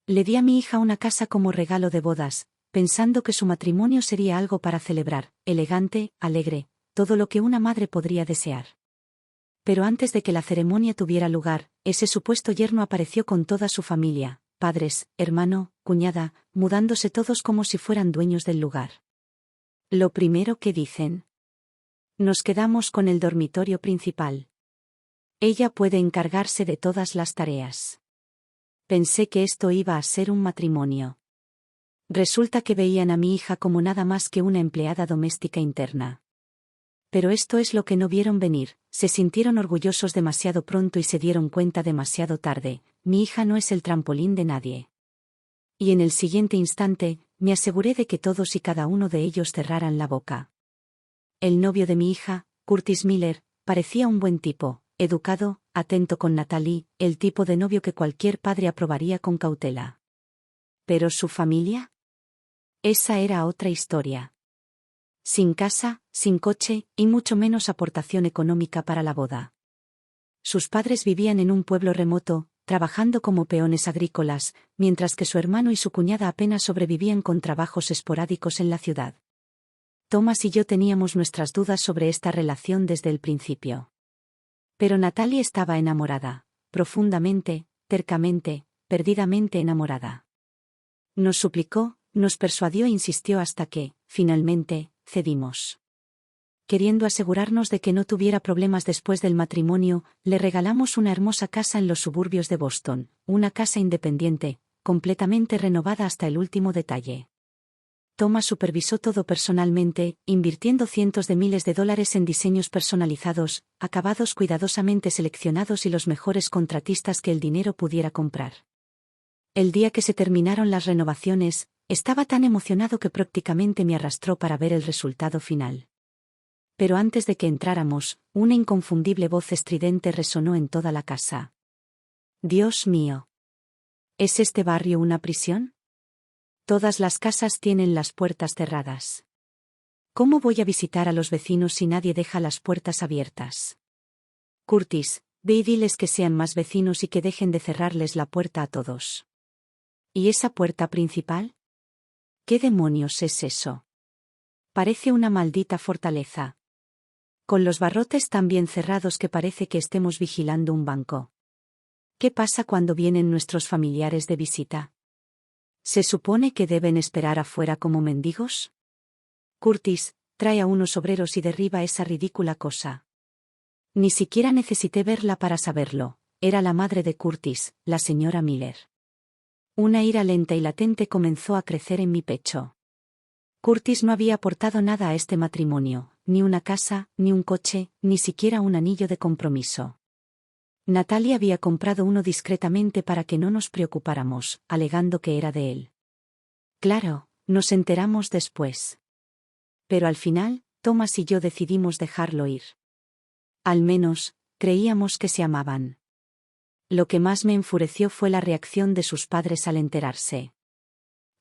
Le di a mi hija una casa como regalo de bodas, pensando que su matrimonio sería algo para celebrar, elegante, alegre, todo lo que una madre podría desear. Pero antes de que la ceremonia tuviera lugar, ese supuesto yerno apareció con toda su familia, padres, hermano, cuñada, mudándose todos como si fueran dueños del lugar. Lo primero que dicen: nos quedamos con el dormitorio principal. Ella puede encargarse de todas las tareas. Pensé que esto iba a ser un matrimonio. Resulta que veían a mi hija como nada más que una empleada doméstica interna. Pero esto es lo que no vieron venir, se sintieron orgullosos demasiado pronto y se dieron cuenta demasiado tarde: mi hija no es el trampolín de nadie. Y en el siguiente instante, me aseguré de que todos y cada uno de ellos cerraran la boca. El novio de mi hija, Curtis Miller, parecía un buen tipo, educado, atento con Natalie, el tipo de novio que cualquier padre aprobaría con cautela. ¿Pero su familia? Esa era otra historia. Sin casa, sin coche, y mucho menos aportación económica para la boda. Sus padres vivían en un pueblo remoto, trabajando como peones agrícolas, mientras que su hermano y su cuñada apenas sobrevivían con trabajos esporádicos en la ciudad. Thomas y yo teníamos nuestras dudas sobre esta relación desde el principio. Pero Natalie estaba enamorada, profundamente, tercamente, perdidamente enamorada. Nos suplicó, nos persuadió e insistió hasta que, finalmente, cedimos. Queriendo asegurarnos de que no tuviera problemas después del matrimonio, le regalamos una hermosa casa en los suburbios de Boston, una casa independiente, completamente renovada hasta el último detalle. Thomas supervisó todo personalmente, invirtiendo cientos de miles de dólares en diseños personalizados, acabados cuidadosamente seleccionados y los mejores contratistas que el dinero pudiera comprar. El día que se terminaron las renovaciones, estaba tan emocionado que prácticamente me arrastró para ver el resultado final. Pero antes de que entráramos, una inconfundible voz estridente resonó en toda la casa. Dios mío. ¿Es este barrio una prisión? Todas las casas tienen las puertas cerradas. ¿Cómo voy a visitar a los vecinos si nadie deja las puertas abiertas? Curtis, ve y diles que sean más vecinos y que dejen de cerrarles la puerta a todos. ¿Y esa puerta principal? ¿Qué demonios es eso? Parece una maldita fortaleza. Con los barrotes tan bien cerrados que parece que estemos vigilando un banco. ¿Qué pasa cuando vienen nuestros familiares de visita? ¿Se supone que deben esperar afuera como mendigos? Curtis, trae a unos obreros y derriba esa ridícula cosa. Ni siquiera necesité verla para saberlo, era la madre de Curtis, la señora Miller. Una ira lenta y latente comenzó a crecer en mi pecho. Curtis no había aportado nada a este matrimonio, ni una casa, ni un coche, ni siquiera un anillo de compromiso. Natalie había comprado uno discretamente para que no nos preocupáramos, alegando que era de él. Claro, nos enteramos después. Pero al final, Thomas y yo decidimos dejarlo ir. Al menos, creíamos que se amaban. Lo que más me enfureció fue la reacción de sus padres al enterarse.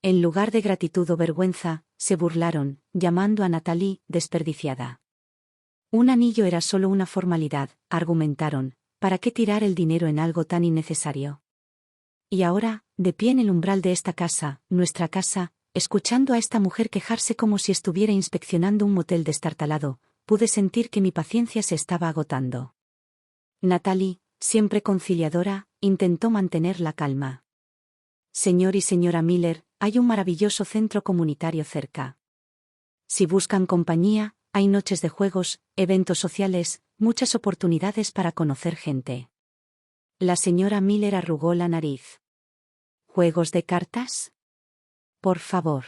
En lugar de gratitud o vergüenza, se burlaron, llamando a Natalie desperdiciada. Un anillo era solo una formalidad, argumentaron. ¿Para qué tirar el dinero en algo tan innecesario? Y ahora, de pie en el umbral de esta casa, nuestra casa, escuchando a esta mujer quejarse como si estuviera inspeccionando un motel destartalado, pude sentir que mi paciencia se estaba agotando. Natalie, siempre conciliadora, intentó mantener la calma. Señor y señora Miller, hay un maravilloso centro comunitario cerca. Si buscan compañía, hay noches de juegos, eventos sociales, muchas oportunidades para conocer gente. La señora Miller arrugó la nariz. ¿Juegos de cartas? Por favor.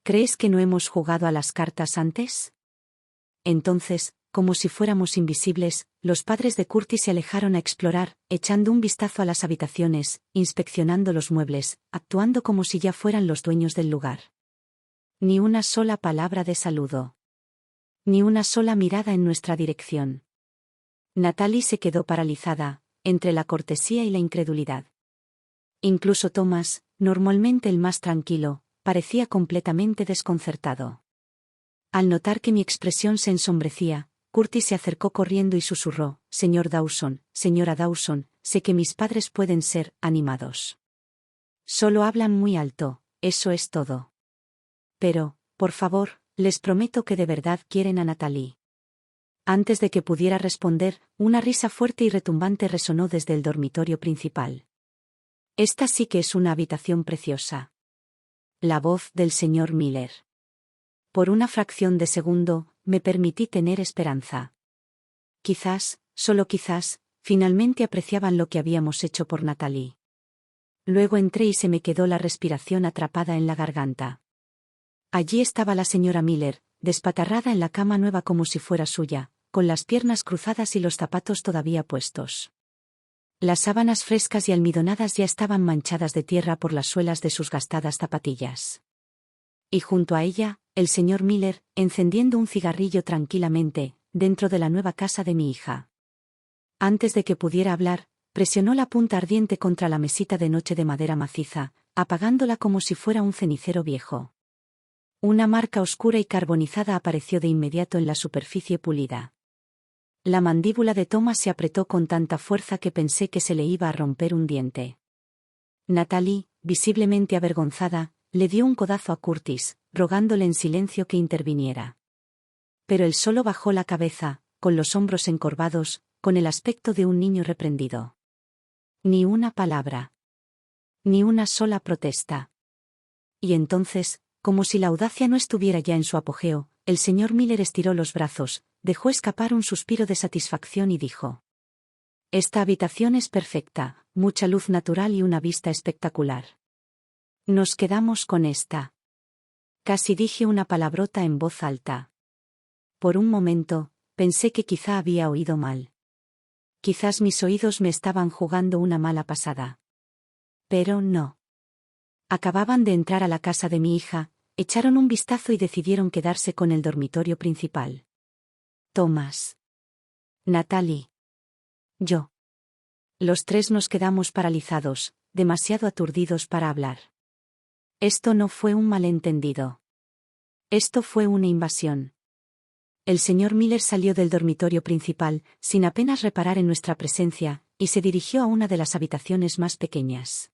¿Crees que no hemos jugado a las cartas antes? Entonces, como si fuéramos invisibles, los padres de Curtis se alejaron a explorar, echando un vistazo a las habitaciones, inspeccionando los muebles, actuando como si ya fueran los dueños del lugar. Ni una sola palabra de saludo. Ni una sola mirada en nuestra dirección. Natalie se quedó paralizada, entre la cortesía y la incredulidad. Incluso Thomas, normalmente el más tranquilo, parecía completamente desconcertado. Al notar que mi expresión se ensombrecía, Curtis se acercó corriendo y susurró: Señor Dawson, señora Dawson, sé que mis padres pueden ser animados. Solo hablan muy alto, eso es todo. Pero, por favor, les prometo que de verdad quieren a Natalie. Antes de que pudiera responder, una risa fuerte y retumbante resonó desde el dormitorio principal. Esta sí que es una habitación preciosa. La voz del señor Miller. Por una fracción de segundo, me permití tener esperanza. Quizás, solo quizás, finalmente apreciaban lo que habíamos hecho por Natalie. Luego entré y se me quedó la respiración atrapada en la garganta. Allí estaba la señora Miller, despatarrada en la cama nueva como si fuera suya, con las piernas cruzadas y los zapatos todavía puestos. Las sábanas frescas y almidonadas ya estaban manchadas de tierra por las suelas de sus gastadas zapatillas. Y junto a ella, el señor Miller, encendiendo un cigarrillo tranquilamente, dentro de la nueva casa de mi hija. Antes de que pudiera hablar, presionó la punta ardiente contra la mesita de noche de madera maciza, apagándola como si fuera un cenicero viejo. Una marca oscura y carbonizada apareció de inmediato en la superficie pulida. La mandíbula de Thomas se apretó con tanta fuerza que pensé que se le iba a romper un diente. Natalie, visiblemente avergonzada, le dio un codazo a Curtis, rogándole en silencio que interviniera. Pero él solo bajó la cabeza, con los hombros encorvados, con el aspecto de un niño reprendido. Ni una palabra. Ni una sola protesta. Y entonces, como si la audacia no estuviera ya en su apogeo, el señor Miller estiró los brazos, dejó escapar un suspiro de satisfacción y dijo: «Esta habitación es perfecta, mucha luz natural y una vista espectacular. Nos quedamos con esta». Casi dije una palabrota en voz alta. Por un momento, pensé que quizá había oído mal. Quizás mis oídos me estaban jugando una mala pasada. Pero no. Acababan de entrar a la casa de mi hija, echaron un vistazo y decidieron quedarse con el dormitorio principal. Thomas. Natalie. Yo. Los tres nos quedamos paralizados, demasiado aturdidos para hablar. Esto no fue un malentendido. Esto fue una invasión. El señor Miller salió del dormitorio principal, sin apenas reparar en nuestra presencia, y se dirigió a una de las habitaciones más pequeñas.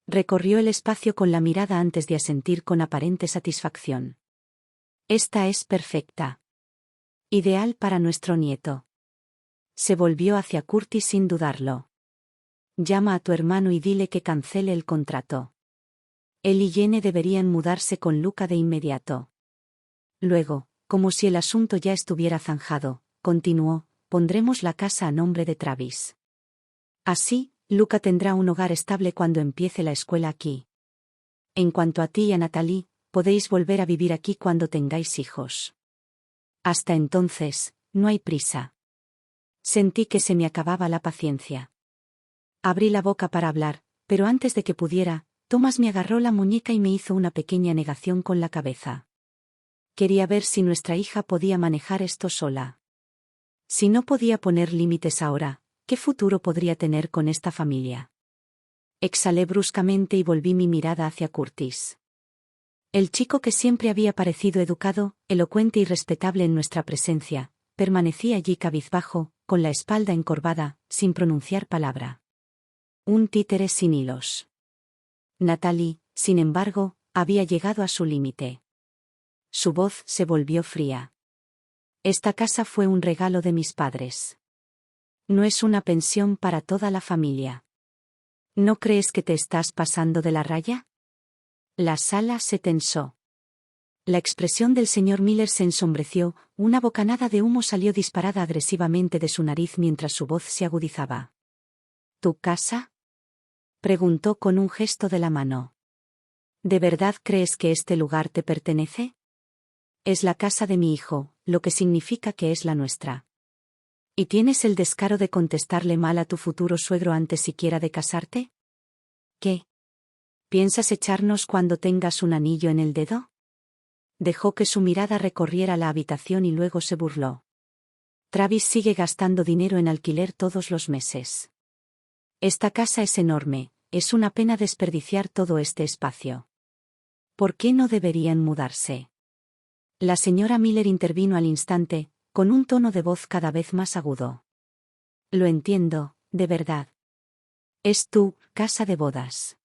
Recorrió el espacio con la mirada antes de asentir con aparente satisfacción. Esta es perfecta. Ideal para nuestro nieto. Se volvió hacia Curtis sin dudarlo. Llama a tu hermano y dile que cancele el contrato. Él y Jenny deberían mudarse con Luca de inmediato. Luego, como si el asunto ya estuviera zanjado, continuó, pondremos la casa a nombre de Travis. Así, Luca tendrá un hogar estable cuando empiece la escuela aquí. En cuanto a ti y a Natalie, podéis volver a vivir aquí cuando tengáis hijos. Hasta entonces, no hay prisa. Sentí que se me acababa la paciencia. Abrí la boca para hablar, pero antes de que pudiera, Thomas me agarró la muñeca y me hizo una pequeña negación con la cabeza. Quería ver si nuestra hija podía manejar esto sola. Si no podía poner límites ahora, ¿qué futuro podría tener con esta familia? Exhalé bruscamente y volví mi mirada hacia Curtis. El chico que siempre había parecido educado, elocuente y respetable en nuestra presencia, permanecía allí cabizbajo, con la espalda encorvada, sin pronunciar palabra. Un títere sin hilos. Natalie, sin embargo, había llegado a su límite. Su voz se volvió fría. Esta casa fue un regalo de mis padres. No es una pensión para toda la familia. ¿No crees que te estás pasando de la raya? La sala se tensó. La expresión del señor Miller se ensombreció, una bocanada de humo salió disparada agresivamente de su nariz mientras su voz se agudizaba. ¿Tu casa?, preguntó con un gesto de la mano. ¿De verdad crees que este lugar te pertenece? Es la casa de mi hijo, lo que significa que es la nuestra. ¿Y tienes el descaro de contestarle mal a tu futuro suegro antes siquiera de casarte? ¿Qué? ¿Piensas echarnos cuando tengas un anillo en el dedo? Dejó que su mirada recorriera la habitación y luego se burló. Travis sigue gastando dinero en alquiler todos los meses. Esta casa es enorme, es una pena desperdiciar todo este espacio. ¿Por qué no deberían mudarse? La señora Miller intervino al instante, con un tono de voz cada vez más agudo. Lo entiendo, de verdad. Es tu casa de bodas.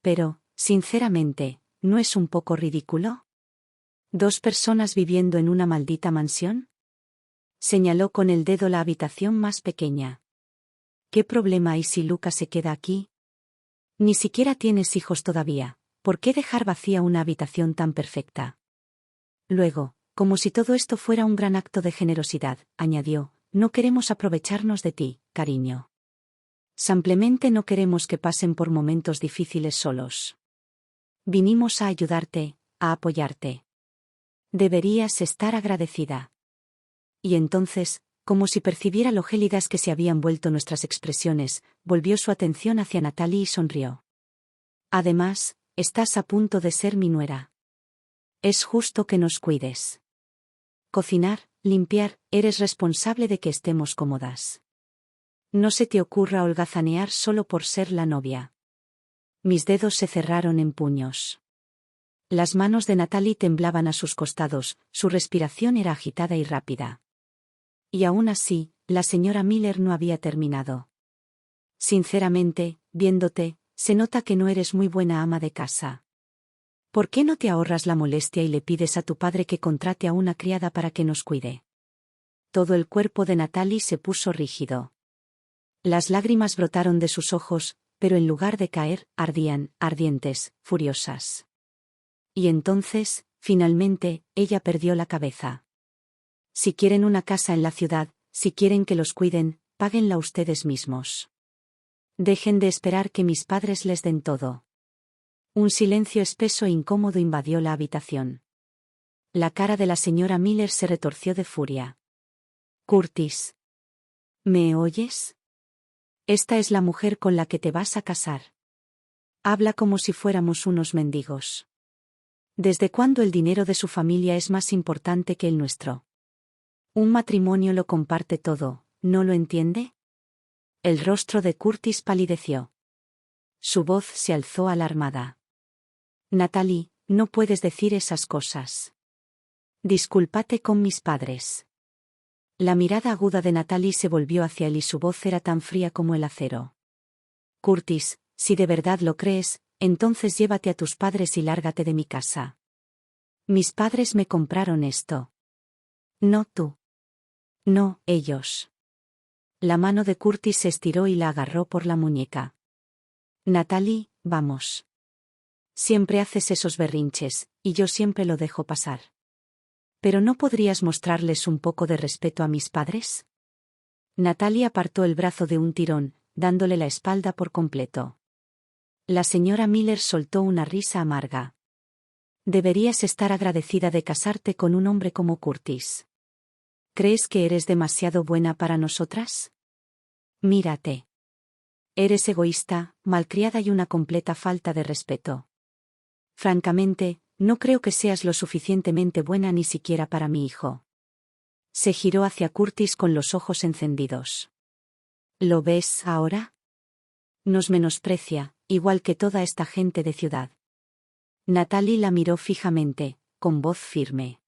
Pero, sinceramente, ¿no es un poco ridículo? ¿Dos personas viviendo en una maldita mansión? Señaló con el dedo la habitación más pequeña. ¿Qué problema hay si Lucas se queda aquí? Ni siquiera tienes hijos todavía. ¿Por qué dejar vacía una habitación tan perfecta? Luego, como si todo esto fuera un gran acto de generosidad, añadió, no queremos aprovecharnos de ti, cariño. Simplemente no queremos que pasen por momentos difíciles solos. Vinimos a ayudarte, a apoyarte. Deberías estar agradecida. Y entonces, como si percibiera lo gélidas que se habían vuelto nuestras expresiones, volvió su atención hacia Natalie y sonrió. Además, estás a punto de ser mi nuera. Es justo que nos cuides. Cocinar, limpiar, eres responsable de que estemos cómodas. No se te ocurra holgazanear solo por ser la novia. Mis dedos se cerraron en puños. Las manos de Natalie temblaban a sus costados, su respiración era agitada y rápida. Y aún así, la señora Miller no había terminado. Sinceramente, viéndote, se nota que no eres muy buena ama de casa. ¿Por qué no te ahorras la molestia y le pides a tu padre que contrate a una criada para que nos cuide? Todo el cuerpo de Natalie se puso rígido. Las lágrimas brotaron de sus ojos, pero en lugar de caer, ardían, ardientes, furiosas. Y entonces, finalmente, ella perdió la cabeza. Si quieren una casa en la ciudad, si quieren que los cuiden, páguenla ustedes mismos. Dejen de esperar que mis padres les den todo. Un silencio espeso e incómodo invadió la habitación. La cara de la señora Miller se retorció de furia. Curtis. ¿Me oyes? Esta es la mujer con la que te vas a casar. Habla como si fuéramos unos mendigos. ¿Desde cuándo el dinero de su familia es más importante que el nuestro? Un matrimonio lo comparte todo, ¿no lo entiende? El rostro de Curtis palideció. Su voz se alzó alarmada. Natalie, no puedes decir esas cosas. Discúlpate con mis padres. La mirada aguda de Natalie se volvió hacia él y su voz era tan fría como el acero. Curtis, si de verdad lo crees, entonces llévate a tus padres y lárgate de mi casa. Mis padres me compraron esto. No tú. No, ellos. La mano de Curtis se estiró y la agarró por la muñeca. Natalie, vamos. Siempre haces esos berrinches, y yo siempre lo dejo pasar. ¿Pero no podrías mostrarles un poco de respeto a mis padres? Natalie apartó el brazo de un tirón, dándole la espalda por completo. La señora Miller soltó una risa amarga. Deberías estar agradecida de casarte con un hombre como Curtis. ¿Crees que eres demasiado buena para nosotras? Mírate. Eres egoísta, malcriada y una completa falta de respeto. Francamente, no creo que seas lo suficientemente buena ni siquiera para mi hijo. Se giró hacia Curtis con los ojos encendidos. ¿Lo ves ahora? Nos menosprecia, igual que toda esta gente de ciudad. Natalie la miró fijamente, con voz firme.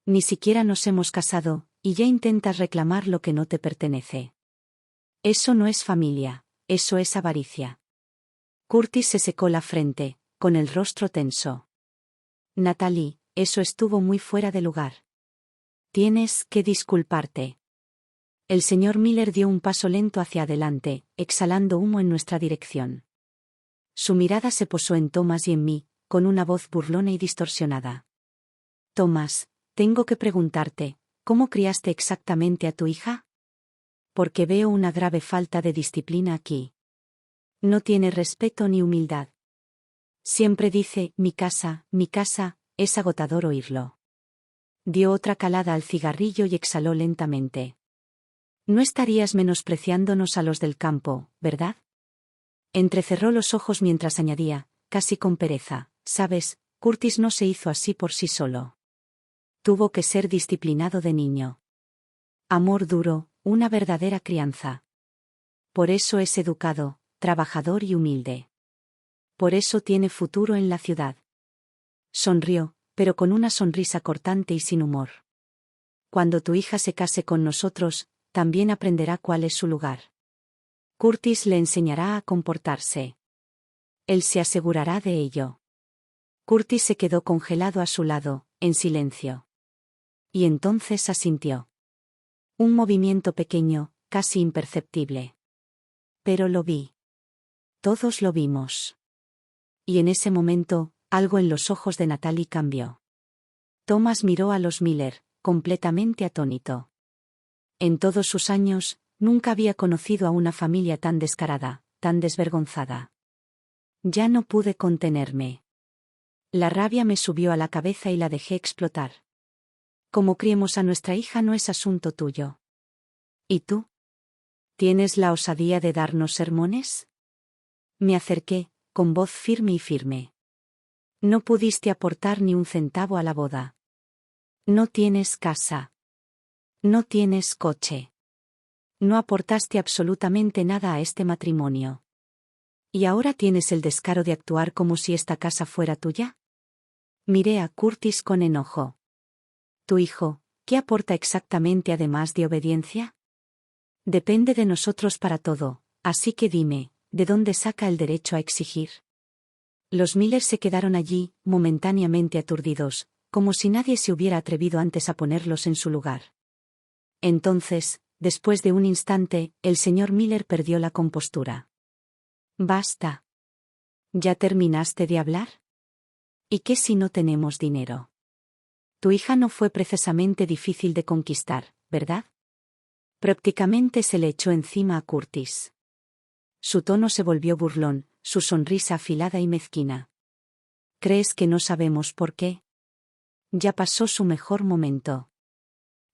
Ni siquiera nos hemos casado, y ya intentas reclamar lo que no te pertenece. Eso no es familia, eso es avaricia. Curtis se secó la frente, con el rostro tenso. Natalie, eso estuvo muy fuera de lugar. Tienes que disculparte. El señor Miller dio un paso lento hacia adelante, exhalando humo en nuestra dirección. Su mirada se posó en Thomas y en mí, con una voz burlona y distorsionada. Thomas, tengo que preguntarte, ¿cómo criaste exactamente a tu hija? Porque veo una grave falta de disciplina aquí. No tiene respeto ni humildad. Siempre dice, mi casa, es agotador oírlo. Dio otra calada al cigarrillo y exhaló lentamente. No estarías menospreciándonos a los del campo, ¿verdad? Entrecerró los ojos mientras añadía, casi con pereza, sabes, Curtis no se hizo así por sí solo. Tuvo que ser disciplinado de niño. Amor duro, una verdadera crianza. Por eso es educado, trabajador y humilde. Por eso tiene futuro en la ciudad. Sonrió, pero con una sonrisa cortante y sin humor. Cuando tu hija se case con nosotros, también aprenderá cuál es su lugar. Curtis le enseñará a comportarse. Él se asegurará de ello. Curtis se quedó congelado a su lado, en silencio. Y entonces asintió. Un movimiento pequeño, casi imperceptible. Pero lo vi. Todos lo vimos. Y en ese momento, algo en los ojos de Natalie cambió. Thomas miró a los Miller, completamente atónito. En todos sus años, nunca había conocido a una familia tan descarada, tan desvergonzada. Ya no pude contenerme. La rabia me subió a la cabeza y la dejé explotar. Cómo criemos a nuestra hija no es asunto tuyo. ¿Y tú? ¿Tienes la osadía de darnos sermones? Me acerqué, con voz firme. No pudiste aportar ni un centavo a la boda. No tienes casa. No tienes coche. No aportaste absolutamente nada a este matrimonio. ¿Y ahora tienes el descaro de actuar como si esta casa fuera tuya? Miré a Curtis con enojo. Tu hijo, ¿qué aporta exactamente además de obediencia? Depende de nosotros para todo, así que dime, ¿de dónde saca el derecho a exigir? Los Miller se quedaron allí, momentáneamente aturdidos, como si nadie se hubiera atrevido antes a ponerlos en su lugar. Entonces, después de un instante, el señor Miller perdió la compostura. Basta. ¿Ya terminaste de hablar? ¿Y qué si no tenemos dinero? Tu hija no fue precisamente difícil de conquistar, ¿verdad? Prácticamente se le echó encima a Curtis. Su tono se volvió burlón, su sonrisa afilada y mezquina. ¿Crees que no sabemos por qué? Ya pasó su mejor momento.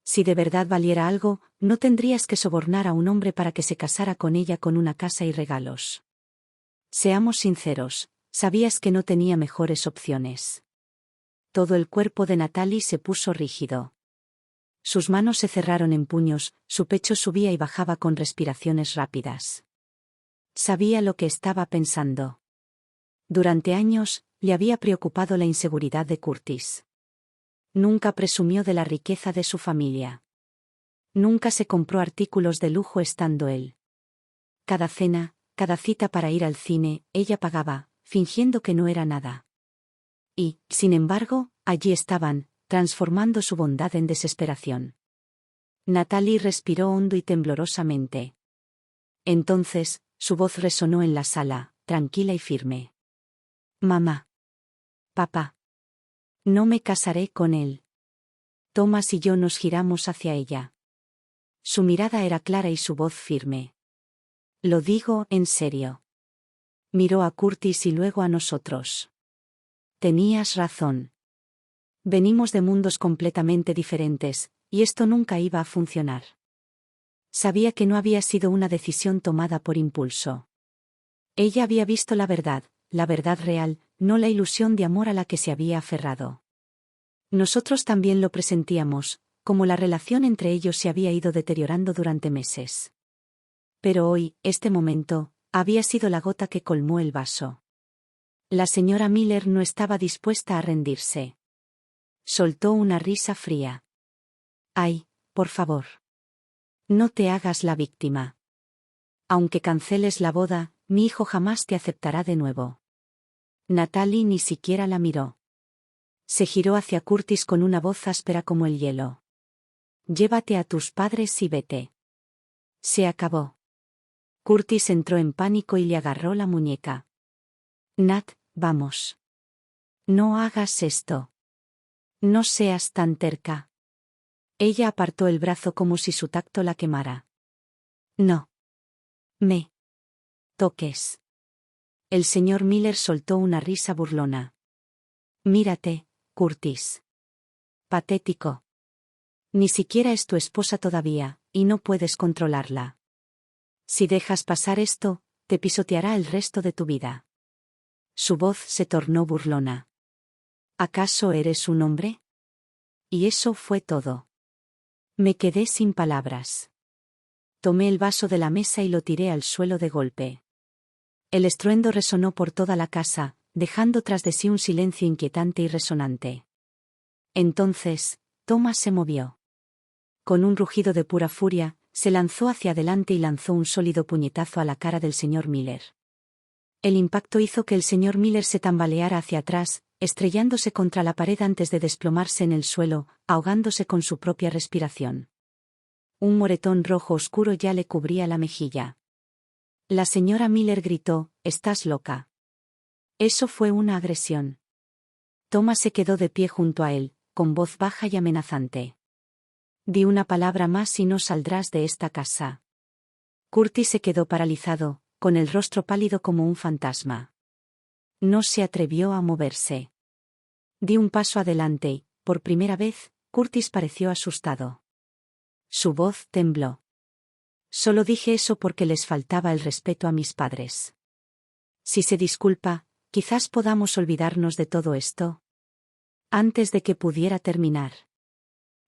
Si de verdad valiera algo, no tendrías que sobornar a un hombre para que se casara con ella con una casa y regalos. Seamos sinceros, sabías que no tenía mejores opciones. Todo el cuerpo de Natalie se puso rígido. Sus manos se cerraron en puños, su pecho subía y bajaba con respiraciones rápidas. Sabía lo que estaba pensando. Durante años, le había preocupado la inseguridad de Curtis. Nunca presumió de la riqueza de su familia. Nunca se compró artículos de lujo estando él. Cada cena, cada cita para ir al cine, ella pagaba, fingiendo que no era nada. Y, sin embargo, allí estaban, transformando su bondad en desesperación. Natalie respiró hondo y temblorosamente. Entonces, su voz resonó en la sala, tranquila y firme. Mamá. Papá. No me casaré con él. Thomas y yo nos giramos hacia ella. Su mirada era clara y su voz firme. Lo digo en serio. Miró a Curtis y luego a nosotros. Tenías razón. Venimos de mundos completamente diferentes, y esto nunca iba a funcionar. Sabía que no había sido una decisión tomada por impulso. Ella había visto la verdad real, no la ilusión de amor a la que se había aferrado. Nosotros también lo presentíamos, como la relación entre ellos se había ido deteriorando durante meses. Pero hoy, este momento, había sido la gota que colmó el vaso. La señora Miller no estaba dispuesta a rendirse. Soltó una risa fría. Ay, por favor. No te hagas la víctima. Aunque canceles la boda, mi hijo jamás te aceptará de nuevo. Natalie ni siquiera la miró. Se giró hacia Curtis con una voz áspera como el hielo. Llévate a tus padres y vete. Se acabó. Curtis entró en pánico y le agarró la muñeca. Nat, vamos. No hagas esto. No seas tan terca. Ella apartó el brazo como si su tacto la quemara. No. Me toques. El señor Miller soltó una risa burlona. Mírate, Curtis. Patético. Ni siquiera es tu esposa todavía, y no puedes controlarla. Si dejas pasar esto, te pisoteará el resto de tu vida. Su voz se tornó burlona. ¿Acaso eres un hombre? Y eso fue todo. Me quedé sin palabras. Tomé el vaso de la mesa y lo tiré al suelo de golpe. El estruendo resonó por toda la casa, dejando tras de sí un silencio inquietante y resonante. Entonces, Thomas se movió. Con un rugido de pura furia, se lanzó hacia adelante y lanzó un sólido puñetazo a la cara del señor Miller. El impacto hizo que el señor Miller se tambaleara hacia atrás, estrellándose contra la pared antes de desplomarse en el suelo, ahogándose con su propia respiración. Un moretón rojo oscuro ya le cubría la mejilla. La señora Miller gritó: «¡Estás loca!». Eso fue una agresión. Thomas se quedó de pie junto a él, con voz baja y amenazante. «Di una palabra más y no saldrás de esta casa». Curtis se quedó paralizado, con el rostro pálido como un fantasma. No se atrevió a moverse. Di un paso adelante y, por primera vez, Curtis pareció asustado. Su voz tembló. «Solo dije eso porque les faltaba el respeto a mis padres. Si se disculpa, quizás podamos olvidarnos de todo esto». Antes de que pudiera terminar,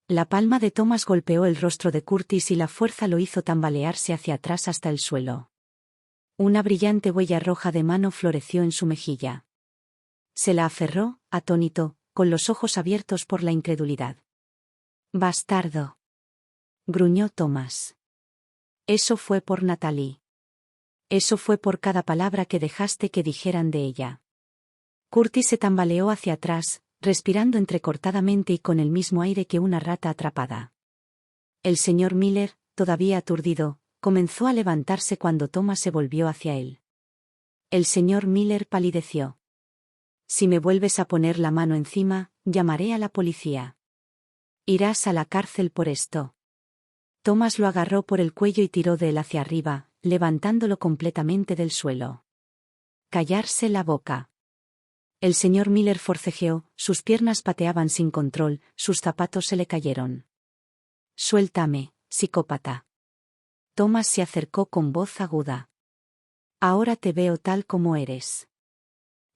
la palma de Thomas golpeó el rostro de Curtis y la fuerza lo hizo tambalearse hacia atrás hasta el suelo. Una brillante huella roja de mano floreció en su mejilla. Se la aferró, atónito, con los ojos abiertos por la incredulidad. «Bastardo», gruñó Thomas. «Eso fue por Natalie. Eso fue por cada palabra que dejaste que dijeran de ella». Curtis se tambaleó hacia atrás, respirando entrecortadamente y con el mismo aire que una rata atrapada. El señor Miller, todavía aturdido, comenzó a levantarse cuando Thomas se volvió hacia él. El señor Miller palideció. «Si me vuelves a poner la mano encima, llamaré a la policía. Irás a la cárcel por esto». Thomas lo agarró por el cuello y tiró de él hacia arriba, levantándolo completamente del suelo. «Callarse la boca». El señor Miller forcejeó, sus piernas pateaban sin control, sus zapatos se le cayeron. «Suéltame, psicópata». Thomas se acercó con voz aguda. «Ahora te veo tal como eres.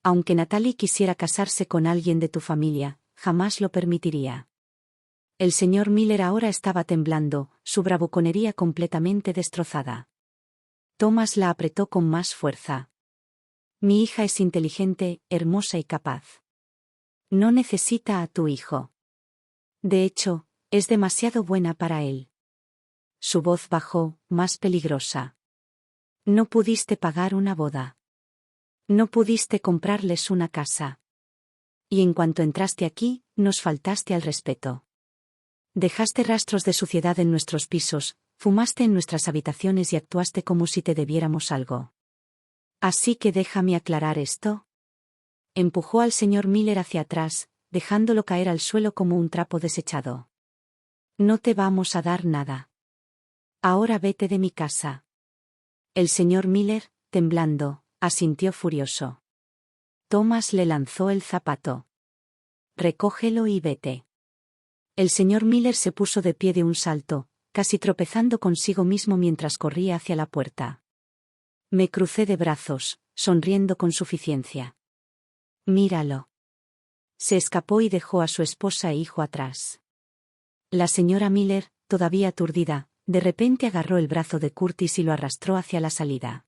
Aunque Natalie quisiera casarse con alguien de tu familia, jamás lo permitiría». El señor Miller ahora estaba temblando, su bravuconería completamente destrozada. Thomas la apretó con más fuerza. «Mi hija es inteligente, hermosa y capaz. No necesita a tu hijo. De hecho, es demasiado buena para él». Su voz bajó, más peligrosa. «No pudiste pagar una boda. No pudiste comprarles una casa. Y en cuanto entraste aquí, nos faltaste al respeto. Dejaste rastros de suciedad en nuestros pisos, fumaste en nuestras habitaciones y actuaste como si te debiéramos algo. Así que déjame aclarar esto». Empujó al señor Miller hacia atrás, dejándolo caer al suelo como un trapo desechado. «No te vamos a dar nada. Ahora vete de mi casa». El señor Miller, temblando, asintió furioso. Thomas le lanzó el zapato. «Recógelo y vete». El señor Miller se puso de pie de un salto, casi tropezando consigo mismo mientras corría hacia la puerta. Me crucé de brazos, sonriendo con suficiencia. «Míralo». Se escapó y dejó a su esposa e hijo atrás. La señora Miller, todavía aturdida, de repente agarró el brazo de Curtis y lo arrastró hacia la salida.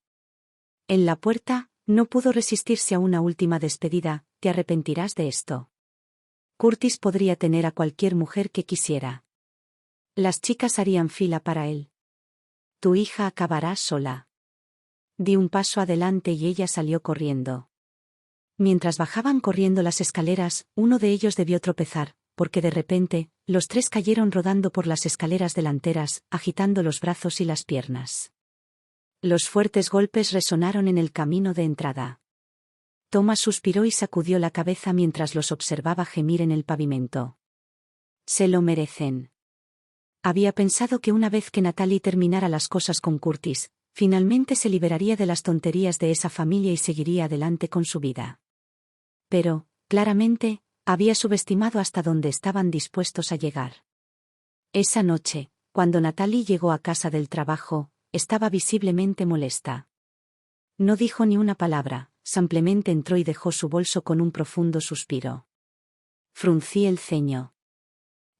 En la puerta, no pudo resistirse a una última despedida: «Te arrepentirás de esto». Curtis podría tener a cualquier mujer que quisiera. Las chicas harían fila para él. «Tu hija acabará sola». Di un paso adelante y ella salió corriendo. Mientras bajaban corriendo las escaleras, uno de ellos debió tropezar, porque de repente, los tres cayeron rodando por las escaleras delanteras, agitando los brazos y las piernas. Los fuertes golpes resonaron en el camino de entrada. Thomas suspiró y sacudió la cabeza mientras los observaba gemir en el pavimento. «Se lo merecen». Había pensado que una vez que Natalie terminara las cosas con Curtis, finalmente se liberaría de las tonterías de esa familia y seguiría adelante con su vida. Pero, claramente, había subestimado hasta dónde estaban dispuestos a llegar. Esa noche, cuando Natalie llegó a casa del trabajo, estaba visiblemente molesta. No dijo ni una palabra, simplemente entró y dejó su bolso con un profundo suspiro. Fruncí el ceño.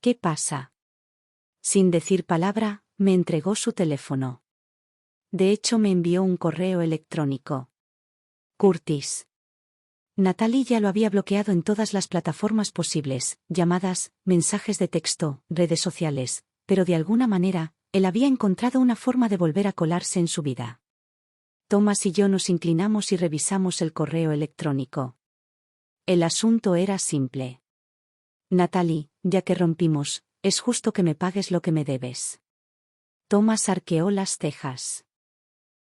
«¿Qué pasa?». Sin decir palabra, me entregó su teléfono. De hecho, me envió un correo electrónico. «Curtis». Natalie ya lo había bloqueado en todas las plataformas posibles, llamadas, mensajes de texto, redes sociales, pero de alguna manera, él había encontrado una forma de volver a colarse en su vida. Thomas y yo nos inclinamos y revisamos el correo electrónico. El asunto era simple. Natalie, ya que rompimos, es justo que me pagues lo que me debes. Thomas arqueó las cejas.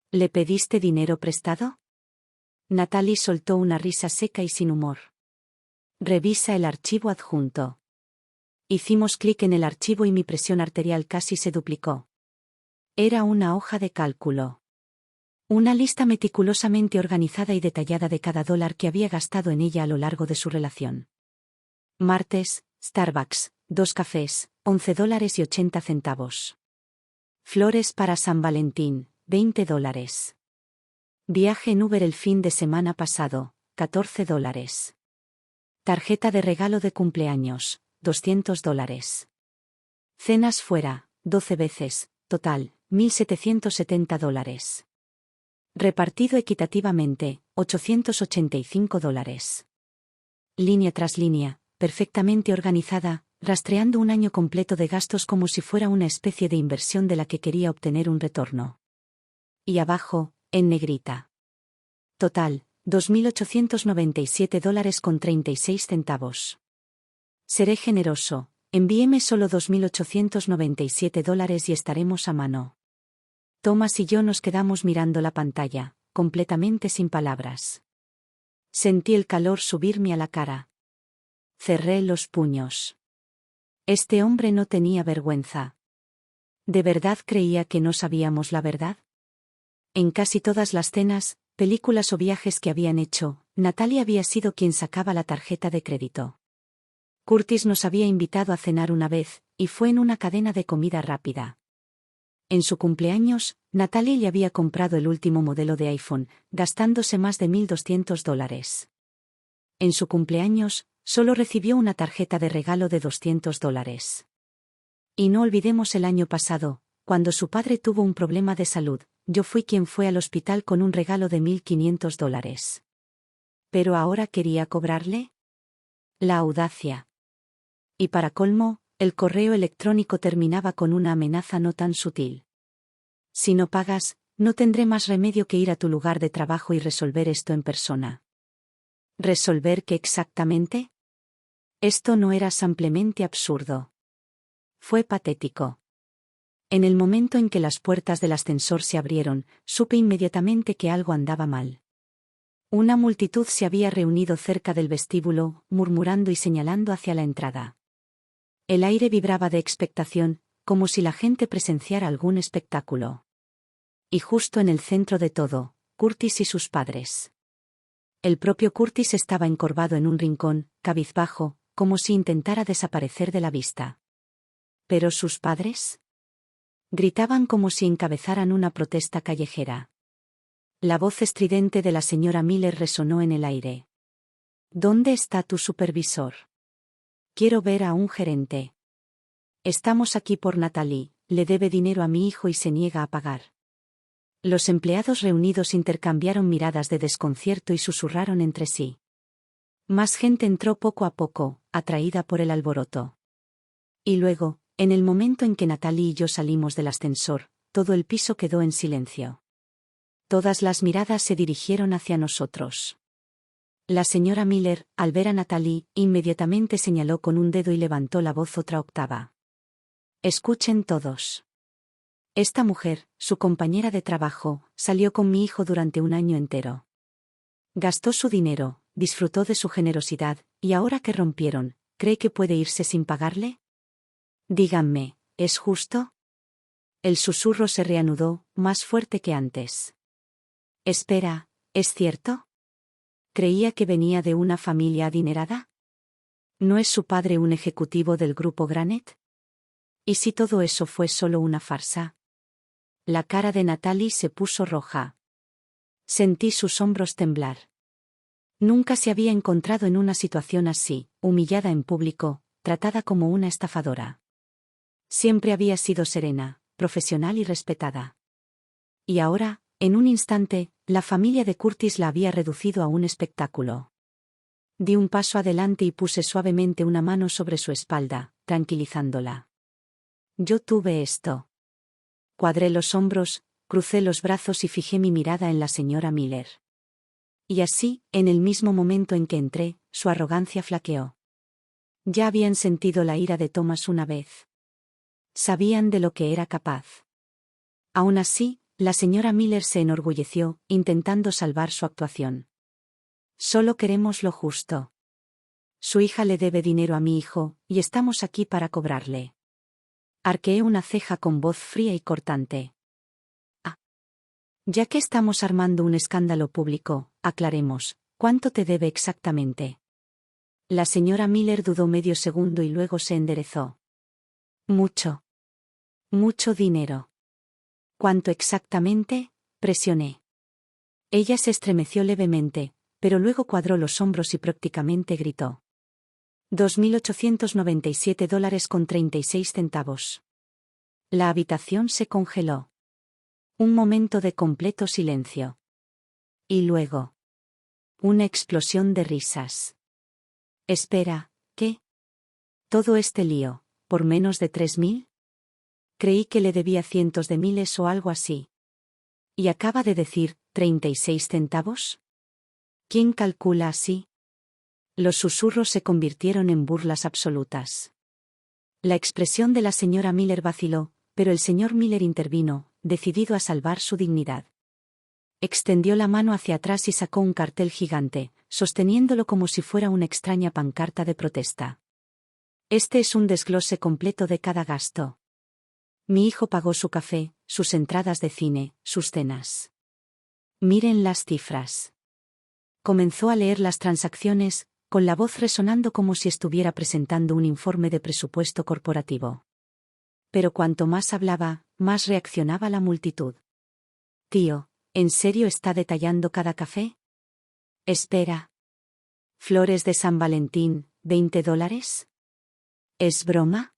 ¿Le pediste dinero prestado? Natalie soltó una risa seca y sin humor. Revisa el archivo adjunto. Hicimos clic en el archivo y mi presión arterial casi se duplicó. Era una hoja de cálculo. Una lista meticulosamente organizada y detallada de cada dólar que había gastado en ella a lo largo de su relación. Martes, Starbucks, 2 cafés, $11.80. Flores para San Valentín, $20. Viaje en Uber el fin de semana pasado, $14. Tarjeta de regalo de cumpleaños, $200. Cenas fuera, 12 veces, total, $1.770. Repartido equitativamente, $885. Línea tras línea, perfectamente organizada, rastreando un año completo de gastos como si fuera una especie de inversión de la que quería obtener un retorno. Y abajo, en negrita. Total, $2.897.36. Seré generoso, envíeme solo $2.897 y estaremos a mano. Thomas y yo nos quedamos mirando la pantalla, completamente sin palabras. Sentí el calor subirme a la cara. Cerré los puños. Este hombre no tenía vergüenza. ¿De verdad creía que no sabíamos la verdad? En casi todas las cenas, películas o viajes que habían hecho, Natalie había sido quien sacaba la tarjeta de crédito. Curtis nos había invitado a cenar una vez, y fue en una cadena de comida rápida. En su cumpleaños, Natalie le había comprado el último modelo de iPhone, gastándose más de $1.200. En su cumpleaños, solo recibió una tarjeta de regalo de $200. Y no olvidemos el año pasado, cuando su padre tuvo un problema de salud, yo fui quien fue al hospital con un regalo de $1.500. ¿Pero ahora quería cobrarle? La audacia. Y para colmo, el correo electrónico terminaba con una amenaza no tan sutil. Si no pagas, no tendré más remedio que ir a tu lugar de trabajo y resolver esto en persona. ¿Resolver qué exactamente? Esto no era simplemente absurdo. Fue patético. En el momento en que las puertas del ascensor se abrieron, supe inmediatamente que algo andaba mal. Una multitud se había reunido cerca del vestíbulo, murmurando y señalando hacia la entrada. El aire vibraba de expectación, como si la gente presenciara algún espectáculo. Y justo en el centro de todo, Curtis y sus padres. El propio Curtis estaba encorvado en un rincón, cabizbajo, como si intentara desaparecer de la vista. ¿Pero sus padres? Gritaban como si encabezaran una protesta callejera. La voz estridente de la señora Miller resonó en el aire. ¿Dónde está tu supervisor? Quiero ver a un gerente. Estamos aquí por Natalie, le debe dinero a mi hijo y se niega a pagar. Los empleados reunidos intercambiaron miradas de desconcierto y susurraron entre sí. Más gente entró poco a poco, atraída por el alboroto. Y luego, en el momento en que Natalie y yo salimos del ascensor, todo el piso quedó en silencio. Todas las miradas se dirigieron hacia nosotros. La señora Miller, al ver a Natalie, inmediatamente señaló con un dedo y levantó la voz otra octava. Escuchen todos. Esta mujer, su compañera de trabajo, salió con mi hijo durante un año entero. Gastó su dinero, disfrutó de su generosidad, y ahora que rompieron, ¿cree que puede irse sin pagarle? Díganme, ¿es justo? El susurro se reanudó, más fuerte que antes. Espera, ¿es cierto? ¿Creía que venía de una familia adinerada? ¿No es su padre un ejecutivo del grupo Granite? ¿Y si todo eso fue solo una farsa? La cara de Natalie se puso roja. Sentí sus hombros temblar. Nunca se había encontrado en una situación así, humillada en público, tratada como una estafadora. Siempre había sido serena, profesional y respetada. Y ahora, en un instante, la familia de Curtis la había reducido a un espectáculo. Di un paso adelante y puse suavemente una mano sobre su espalda, tranquilizándola. Yo tuve esto. Cuadré los hombros, crucé los brazos y fijé mi mirada en la señora Miller. Y así, en el mismo momento en que entré, su arrogancia flaqueó. Ya habían sentido la ira de Thomas una vez. Sabían de lo que era capaz. Aún así, la señora Miller se enorgulleció, intentando salvar su actuación. Solo queremos lo justo. Su hija le debe dinero a mi hijo, y estamos aquí para cobrarle. Arqueé una ceja con voz fría y cortante. Ah. Ya que estamos armando un escándalo público, aclaremos, ¿cuánto te debe exactamente? La señora Miller dudó medio segundo y luego se enderezó. Mucho. Mucho dinero. ¿Cuánto exactamente? Presioné. Ella se estremeció levemente, pero luego cuadró los hombros y prácticamente gritó. $2.897.36. La habitación se congeló. Un momento de completo silencio. Y luego. Una explosión de risas. Espera, ¿qué? ¿Todo este lío, por menos de 3.000? Creí que le debía cientos de miles o algo así. ¿Y acaba de decir 36 centavos? ¿Quién calcula así? Los susurros se convirtieron en burlas absolutas. La expresión de la señora Miller vaciló, pero el señor Miller intervino, decidido a salvar su dignidad. Extendió la mano hacia atrás y sacó un cartel gigante, sosteniéndolo como si fuera una extraña pancarta de protesta. Este es un desglose completo de cada gasto. Mi hijo pagó su café, sus entradas de cine, sus cenas. Miren las cifras. Comenzó a leer las transacciones, con la voz resonando como si estuviera presentando un informe de presupuesto corporativo. Pero cuanto más hablaba, más reaccionaba la multitud. Tío, ¿en serio está detallando cada café? Espera. Flores de San Valentín, $20. ¿Es broma?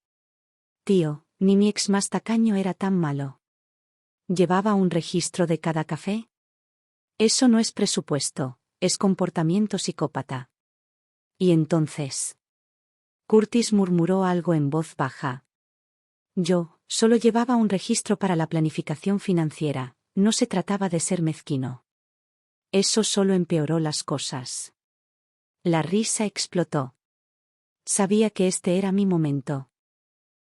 Tío, ni mi ex más tacaño era tan malo. ¿Llevaba un registro de cada café? Eso no es presupuesto, es comportamiento psicópata. ¿Y entonces? Curtis murmuró algo en voz baja. Yo, solo llevaba un registro para la planificación financiera, no se trataba de ser mezquino. Eso solo empeoró las cosas. La risa explotó. Sabía que este era mi momento.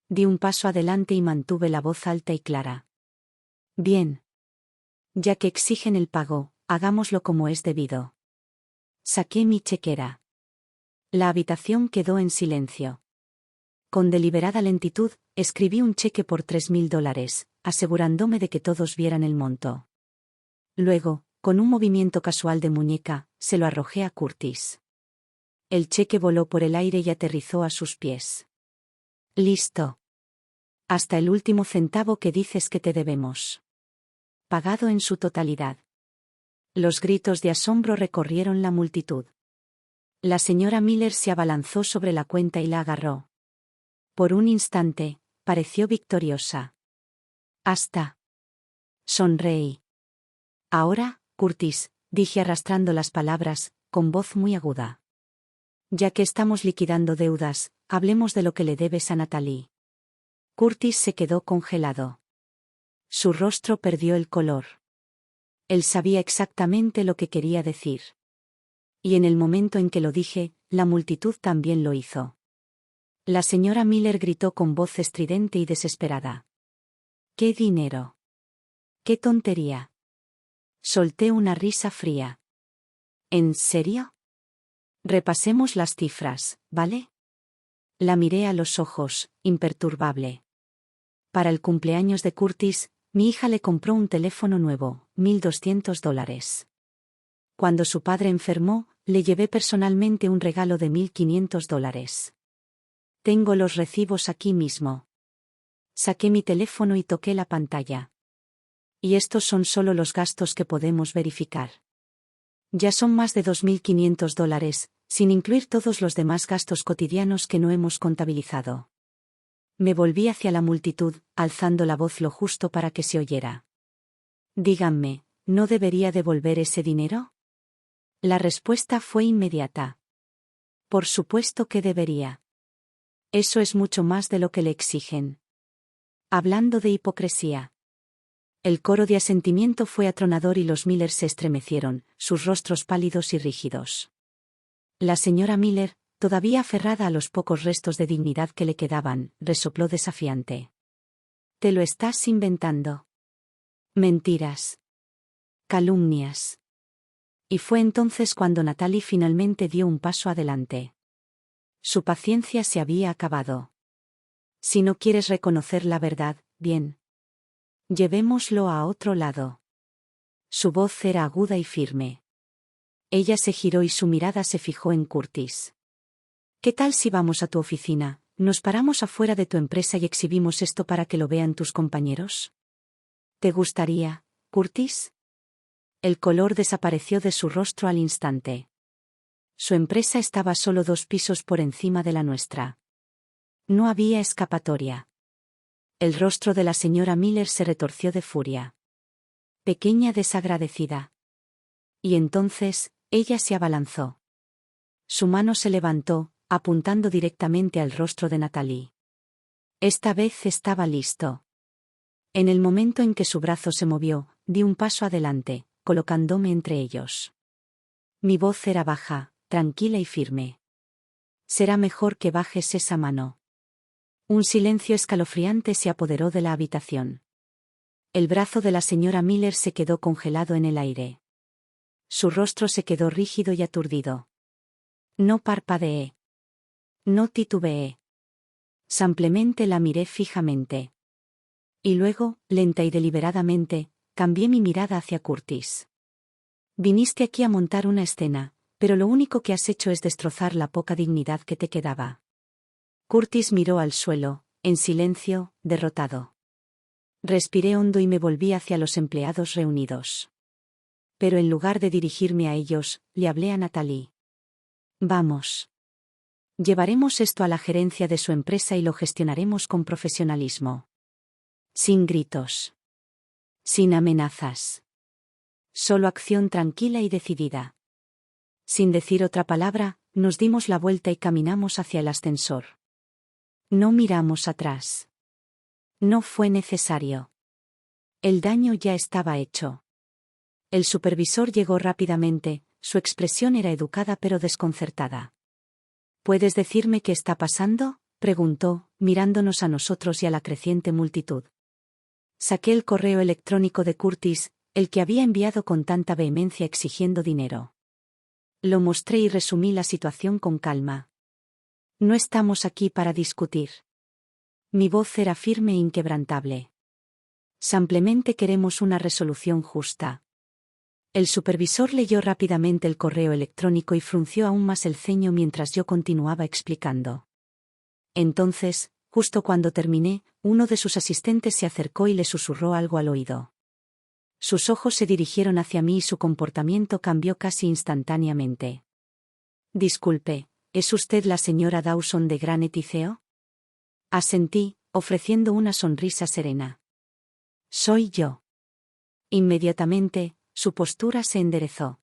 Di un paso adelante y mantuve la voz alta y clara. Bien. Ya que exigen el pago, hagámoslo como es debido. Saqué mi chequera. La habitación quedó en silencio. Con deliberada lentitud, escribí un cheque por $3.000, asegurándome de que todos vieran el monto. Luego, con un movimiento casual de muñeca, se lo arrojé a Curtis. El cheque voló por el aire y aterrizó a sus pies. Listo. Hasta el último centavo que dices que te debemos. Pagado en su totalidad. Los gritos de asombro recorrieron la multitud. La señora Miller se abalanzó sobre la cuenta y la agarró. Por un instante, pareció victoriosa. Hasta. Sonreí. Ahora, Curtis, dije arrastrando las palabras, con voz muy aguda. Ya que estamos liquidando deudas, hablemos de lo que le debes a Natalie. Curtis se quedó congelado. Su rostro perdió el color. Él sabía exactamente lo que quería decir. Y en el momento en que lo dije, la multitud también lo hizo. La señora Miller gritó con voz estridente y desesperada. ¿Qué dinero? ¿Qué tontería? Solté una risa fría. ¿En serio? Repasemos las cifras, ¿vale? La miré a los ojos, imperturbable. Para el cumpleaños de Curtis, mi hija le compró un teléfono nuevo, $1.200. Cuando su padre enfermó, le llevé personalmente un regalo de $1.500. Tengo los recibos aquí mismo. Saqué mi teléfono y toqué la pantalla. Y estos son solo los gastos que podemos verificar. Ya son más de $2.500, sin incluir todos los demás gastos cotidianos que no hemos contabilizado. Me volví hacia la multitud, alzando la voz lo justo para que se oyera. Díganme, ¿no debería devolver ese dinero? La respuesta fue inmediata. Por supuesto que debería. Eso es mucho más de lo que le exigen. Hablando de hipocresía. El coro de asentimiento fue atronador y los Miller se estremecieron, sus rostros pálidos y rígidos. La señora Miller, todavía aferrada a los pocos restos de dignidad que le quedaban, resopló desafiante. «Te lo estás inventando. Mentiras. Calumnias». Y fue entonces cuando Natalie finalmente dio un paso adelante. Su paciencia se había acabado. «Si no quieres reconocer la verdad, bien. Llevémoslo a otro lado». Su voz era aguda y firme. Ella se giró y su mirada se fijó en Curtis. «¿Qué tal si vamos a tu oficina? Nos paramos afuera de tu empresa y exhibimos esto para que lo vean tus compañeros? ¿Te gustaría, Curtis?» El color desapareció de su rostro al instante. Su empresa estaba solo 2 pisos por encima de la nuestra. No había escapatoria. El rostro de la señora Miller se retorció de furia. Pequeña desagradecida. Y entonces, ella se abalanzó. Su mano se levantó, apuntando directamente al rostro de Natalie. Esta vez estaba listo. En el momento en que su brazo se movió, di un paso adelante, colocándome entre ellos. Mi voz era baja, tranquila y firme. «Será mejor que bajes esa mano». Un silencio escalofriante se apoderó de la habitación. El brazo de la señora Miller se quedó congelado en el aire. Su rostro se quedó rígido y aturdido. No parpadeé. No titubeé. Simplemente la miré fijamente. Y luego, lenta y deliberadamente, cambié mi mirada hacia Curtis. «Viniste aquí a montar una escena, pero lo único que has hecho es destrozar la poca dignidad que te quedaba». Curtis miró al suelo, en silencio, derrotado. Respiré hondo y me volví hacia los empleados reunidos. Pero en lugar de dirigirme a ellos, le hablé a Natalie. «Vamos. Llevaremos esto a la gerencia de su empresa y lo gestionaremos con profesionalismo. Sin gritos. Sin amenazas. Solo acción tranquila y decidida». Sin decir otra palabra, nos dimos la vuelta y caminamos hacia el ascensor. No miramos atrás. No fue necesario. El daño ya estaba hecho. El supervisor llegó rápidamente, su expresión era educada pero desconcertada. «¿Puedes decirme qué está pasando?», preguntó, mirándonos a nosotros y a la creciente multitud. Saqué el correo electrónico de Curtis, el que había enviado con tanta vehemencia exigiendo dinero. Lo mostré y resumí la situación con calma. «No estamos aquí para discutir». Mi voz era firme e inquebrantable. «Simplemente queremos una resolución justa». El supervisor leyó rápidamente el correo electrónico y frunció aún más el ceño mientras yo continuaba explicando. Entonces, justo cuando terminé, uno de sus asistentes se acercó y le susurró algo al oído. Sus ojos se dirigieron hacia mí y su comportamiento cambió casi instantáneamente. «Disculpe, ¿es usted la señora Dawson de Granite y CEO?». Asentí, ofreciendo una sonrisa serena. «Soy yo». Inmediatamente, su postura se enderezó.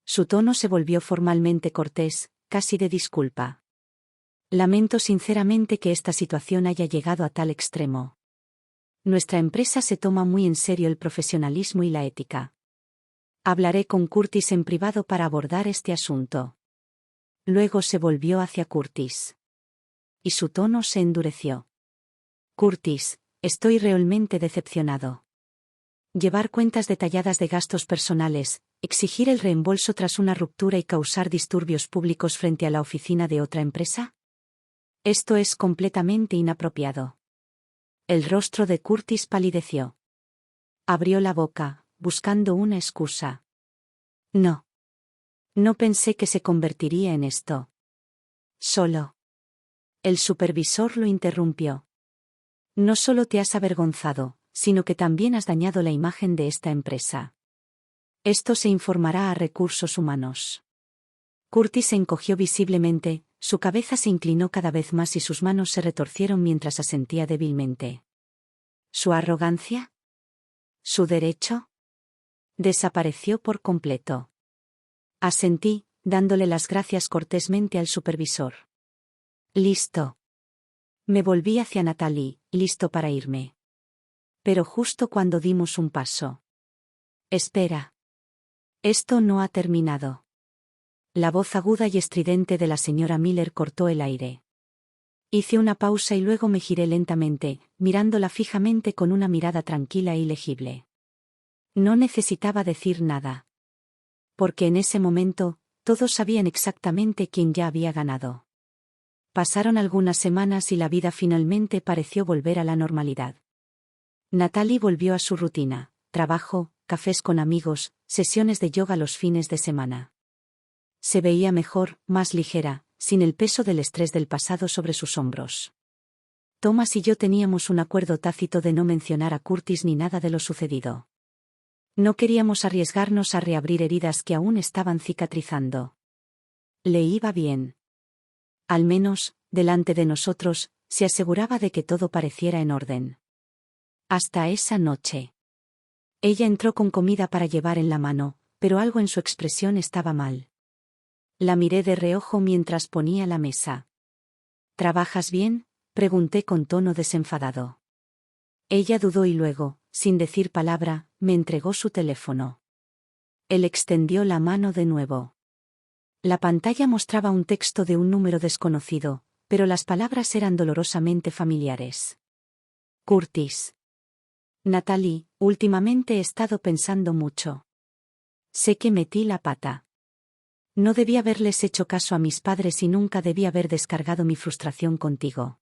Su tono se volvió formalmente cortés, casi de disculpa. «Lamento sinceramente que esta situación haya llegado a tal extremo. Nuestra empresa se toma muy en serio el profesionalismo y la ética. Hablaré con Curtis en privado para abordar este asunto». Luego se volvió hacia Curtis. Y su tono se endureció. «Curtis, estoy realmente decepcionado. Llevar cuentas detalladas de gastos personales, exigir el reembolso tras una ruptura y causar disturbios públicos frente a la oficina de otra empresa. Esto es completamente inapropiado». El rostro de Curtis palideció. Abrió la boca, buscando una excusa. «No. No pensé que se convertiría en esto. Solo». El supervisor lo interrumpió. «No solo te has avergonzado, sino que también has dañado la imagen de esta empresa. Esto se informará a recursos humanos». Curtis se encogió visiblemente, su cabeza se inclinó cada vez más y sus manos se retorcieron mientras asentía débilmente. ¿Su arrogancia? ¿Su derecho? Desapareció por completo. Asentí, dándole las gracias cortésmente al supervisor. «Listo». Me volví hacia Natalie, listo para irme. Pero justo cuando dimos un paso. Espera. Esto no ha terminado. La voz aguda y estridente de la señora Miller cortó el aire. Hice una pausa y luego me giré lentamente, mirándola fijamente con una mirada tranquila y legible. No necesitaba decir nada. Porque en ese momento, todos sabían exactamente quién ya había ganado. Pasaron algunas semanas y la vida finalmente pareció volver a la normalidad. Natalie volvió a su rutina, trabajo, cafés con amigos, sesiones de yoga los fines de semana. Se veía mejor, más ligera, sin el peso del estrés del pasado sobre sus hombros. Thomas y yo teníamos un acuerdo tácito de no mencionar a Curtis ni nada de lo sucedido. No queríamos arriesgarnos a reabrir heridas que aún estaban cicatrizando. Le iba bien. Al menos, delante de nosotros, se aseguraba de que todo pareciera en orden. Hasta esa noche. Ella entró con comida para llevar en la mano, pero algo en su expresión estaba mal. La miré de reojo mientras ponía la mesa. ¿Trabajas bien?, pregunté con tono desenfadado. Ella dudó y luego, sin decir palabra, me entregó su teléfono. Él extendió la mano de nuevo. La pantalla mostraba un texto de un número desconocido, pero las palabras eran dolorosamente familiares. Curtis. Natalie, últimamente he estado pensando mucho. Sé que metí la pata. No debí haberles hecho caso a mis padres y nunca debí haber descargado mi frustración contigo.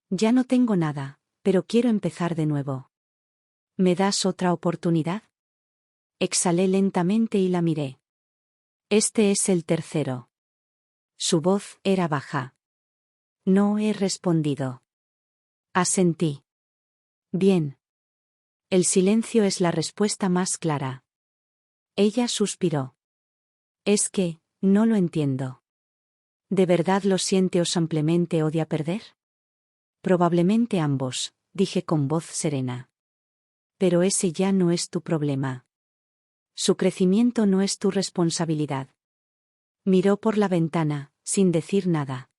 Ya no tengo nada, pero quiero empezar de nuevo. ¿Me das otra oportunidad? Exhalé lentamente y la miré. Este es el tercero. Su voz era baja. No he respondido. Asentí. Bien. El silencio es la respuesta más clara. Ella suspiró. Es que, no lo entiendo. ¿De verdad lo siente o simplemente odia perder? Probablemente ambos, dije con voz serena. Pero ese ya no es tu problema. Su crecimiento no es tu responsabilidad. Miró por la ventana, sin decir nada.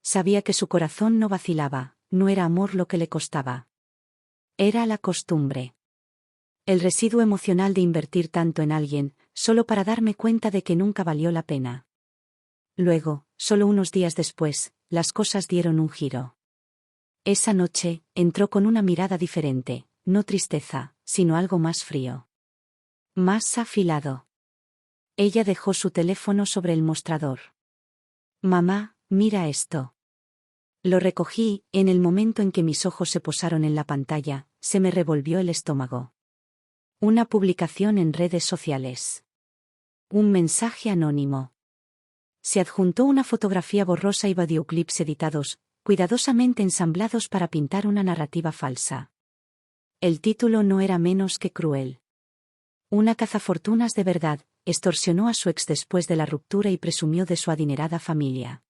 Sabía que su corazón no vacilaba, no era amor lo que le costaba. Era la costumbre. El residuo emocional de invertir tanto en alguien, solo para darme cuenta de que nunca valió la pena. Luego, solo unos días después, las cosas dieron un giro. Esa noche, entró con una mirada diferente, no tristeza, sino algo más frío. Más afilado. Ella dejó su teléfono sobre el mostrador. Mamá, mira esto. Lo recogí, en el momento en que mis ojos se posaron en la pantalla, se me revolvió el estómago. Una publicación en redes sociales. Un mensaje anónimo. Se adjuntó una fotografía borrosa y videoclips editados, cuidadosamente ensamblados para pintar una narrativa falsa. El título no era menos que cruel. Una cazafortunas de verdad, extorsionó a su ex después de la ruptura y presumió de su adinerada familia.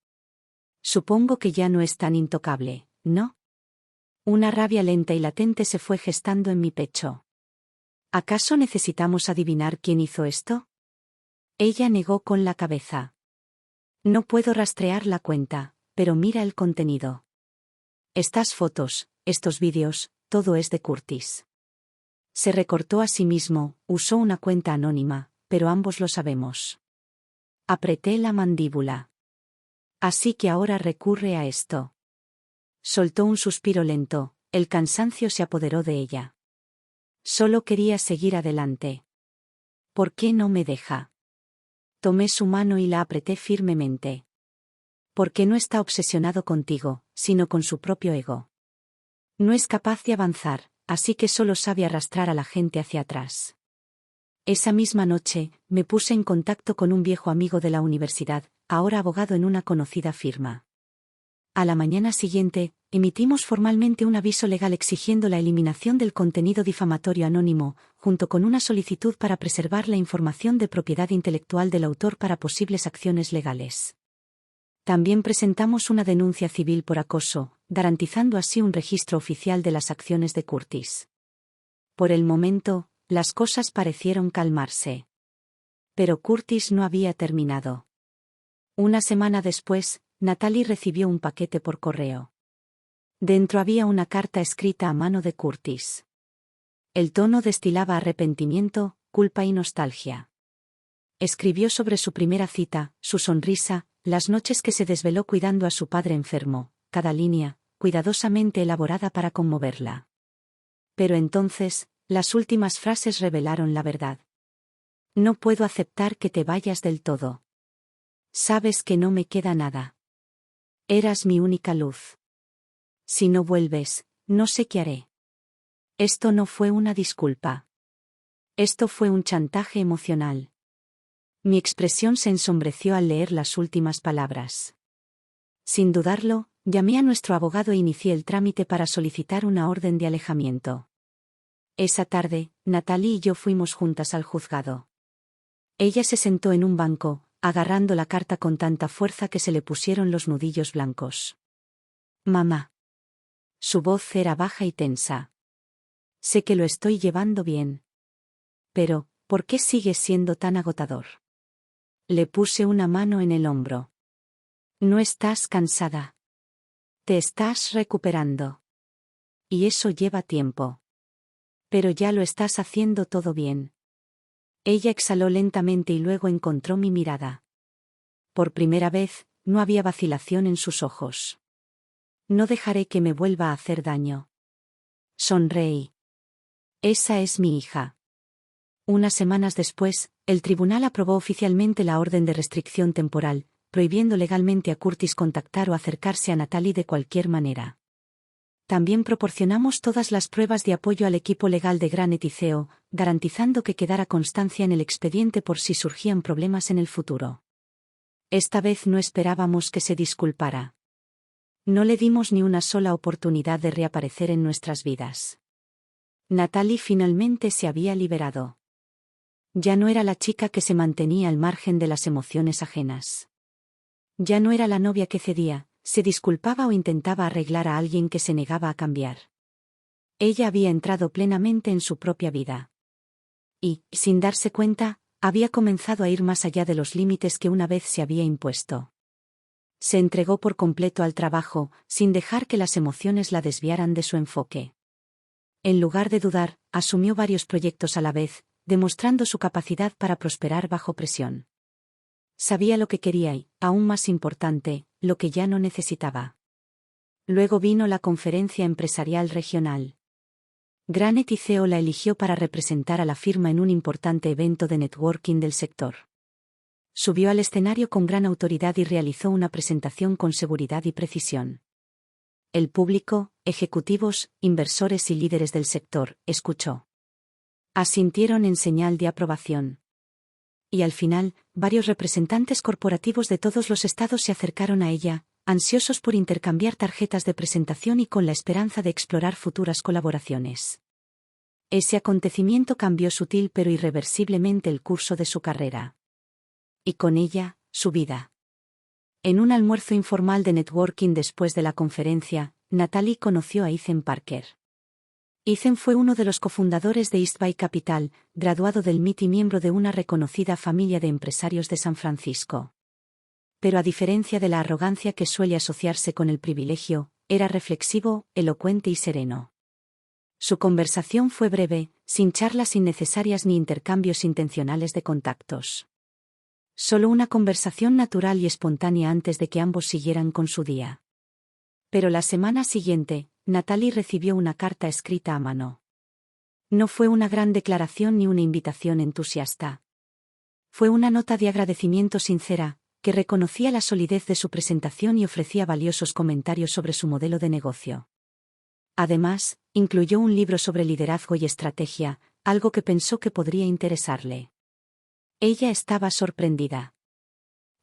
Supongo que ya no es tan intocable, ¿no? Una rabia lenta y latente se fue gestando en mi pecho. ¿Acaso necesitamos adivinar quién hizo esto? Ella negó con la cabeza. No puedo rastrear la cuenta, pero mira el contenido. Estas fotos, estos vídeos, todo es de Curtis. Se recortó a sí mismo, usó una cuenta anónima, pero ambos lo sabemos. Apreté la mandíbula. Así que ahora recurre a esto. Soltó un suspiro lento, el cansancio se apoderó de ella. Solo quería seguir adelante. ¿Por qué no me deja? Tomé su mano y la apreté firmemente. Porque no está obsesionado contigo, sino con su propio ego. No es capaz de avanzar, así que solo sabe arrastrar a la gente hacia atrás. Esa misma noche, me puse en contacto con un viejo amigo de la universidad, ahora abogado en una conocida firma. A la mañana siguiente, emitimos formalmente un aviso legal exigiendo la eliminación del contenido difamatorio anónimo, junto con una solicitud para preservar la información de propiedad intelectual del autor para posibles acciones legales. También presentamos una denuncia civil por acoso, garantizando así un registro oficial de las acciones de Curtis. Por el momento, las cosas parecieron calmarse. Pero Curtis no había terminado. Una semana después, Natalie recibió un paquete por correo. Dentro había una carta escrita a mano de Curtis. El tono destilaba arrepentimiento, culpa y nostalgia. Escribió sobre su primera cita, su sonrisa, las noches que se desveló cuidando a su padre enfermo, cada línea, cuidadosamente elaborada para conmoverla. Pero entonces, las últimas frases revelaron la verdad. No puedo aceptar que te vayas del todo. Sabes que no me queda nada. Eras mi única luz. Si no vuelves, no sé qué haré. Esto no fue una disculpa. Esto fue un chantaje emocional. Mi expresión se ensombreció al leer las últimas palabras. Sin dudarlo, llamé a nuestro abogado e inicié el trámite para solicitar una orden de alejamiento. Esa tarde, Natalie y yo fuimos juntas al juzgado. Ella se sentó en un banco, agarrando la carta con tanta fuerza que se le pusieron los nudillos blancos. Mamá. Su voz era baja y tensa. Sé que lo estoy llevando bien. Pero, ¿por qué sigues siendo tan agotador? Le puse una mano en el hombro. No estás cansada. Te estás recuperando. Y eso lleva tiempo. Pero ya lo estás haciendo todo bien. Ella exhaló lentamente y luego encontró mi mirada. Por primera vez, no había vacilación en sus ojos. No dejaré que me vuelva a hacer daño. Sonreí. Esa es mi hija. Unas semanas después, el tribunal aprobó oficialmente la orden de restricción temporal, prohibiendo legalmente a Curtis contactar o acercarse a Natalie de cualquier manera. También proporcionamos todas las pruebas de apoyo al equipo legal de Granite y CEO, garantizando que quedara constancia en el expediente por si surgían problemas en el futuro. Esta vez no esperábamos que se disculpara. No le dimos ni una sola oportunidad de reaparecer en nuestras vidas. Natalie finalmente se había liberado. Ya no era la chica que se mantenía al margen de las emociones ajenas. Ya no era la novia que cedía, se disculpaba o intentaba arreglar a alguien que se negaba a cambiar. Ella había entrado plenamente en su propia vida. Y, sin darse cuenta, había comenzado a ir más allá de los límites que una vez se había impuesto. Se entregó por completo al trabajo, sin dejar que las emociones la desviaran de su enfoque. En lugar de dudar, asumió varios proyectos a la vez, demostrando su capacidad para prosperar bajo presión. Sabía lo que quería y, aún más importante, lo que ya no necesitaba. Luego vino la conferencia empresarial regional. Granite y CEO la eligió para representar a la firma en un importante evento de networking del sector. Subió al escenario con gran autoridad y realizó una presentación con seguridad y precisión. El público, ejecutivos, inversores y líderes del sector, escuchó. Asintieron en señal de aprobación. Y al final, varios representantes corporativos de todos los estados se acercaron a ella, ansiosos por intercambiar tarjetas de presentación y con la esperanza de explorar futuras colaboraciones. Ese acontecimiento cambió sutil pero irreversiblemente el curso de su carrera. Y con ella, su vida. En un almuerzo informal de networking después de la conferencia, Natalie conoció a Ethan Parker. Ethan fue uno de los cofundadores de East Bay Capital, graduado del MIT y miembro de una reconocida familia de empresarios de San Francisco. Pero a diferencia de la arrogancia que suele asociarse con el privilegio, era reflexivo, elocuente y sereno. Su conversación fue breve, sin charlas innecesarias ni intercambios intencionales de contactos. Solo una conversación natural y espontánea antes de que ambos siguieran con su día. Pero la semana siguiente, Natalie recibió una carta escrita a mano. No fue una gran declaración ni una invitación entusiasta. Fue una nota de agradecimiento sincera, que reconocía la solidez de su presentación y ofrecía valiosos comentarios sobre su modelo de negocio. Además, incluyó un libro sobre liderazgo y estrategia, algo que pensó que podría interesarle. Ella estaba sorprendida.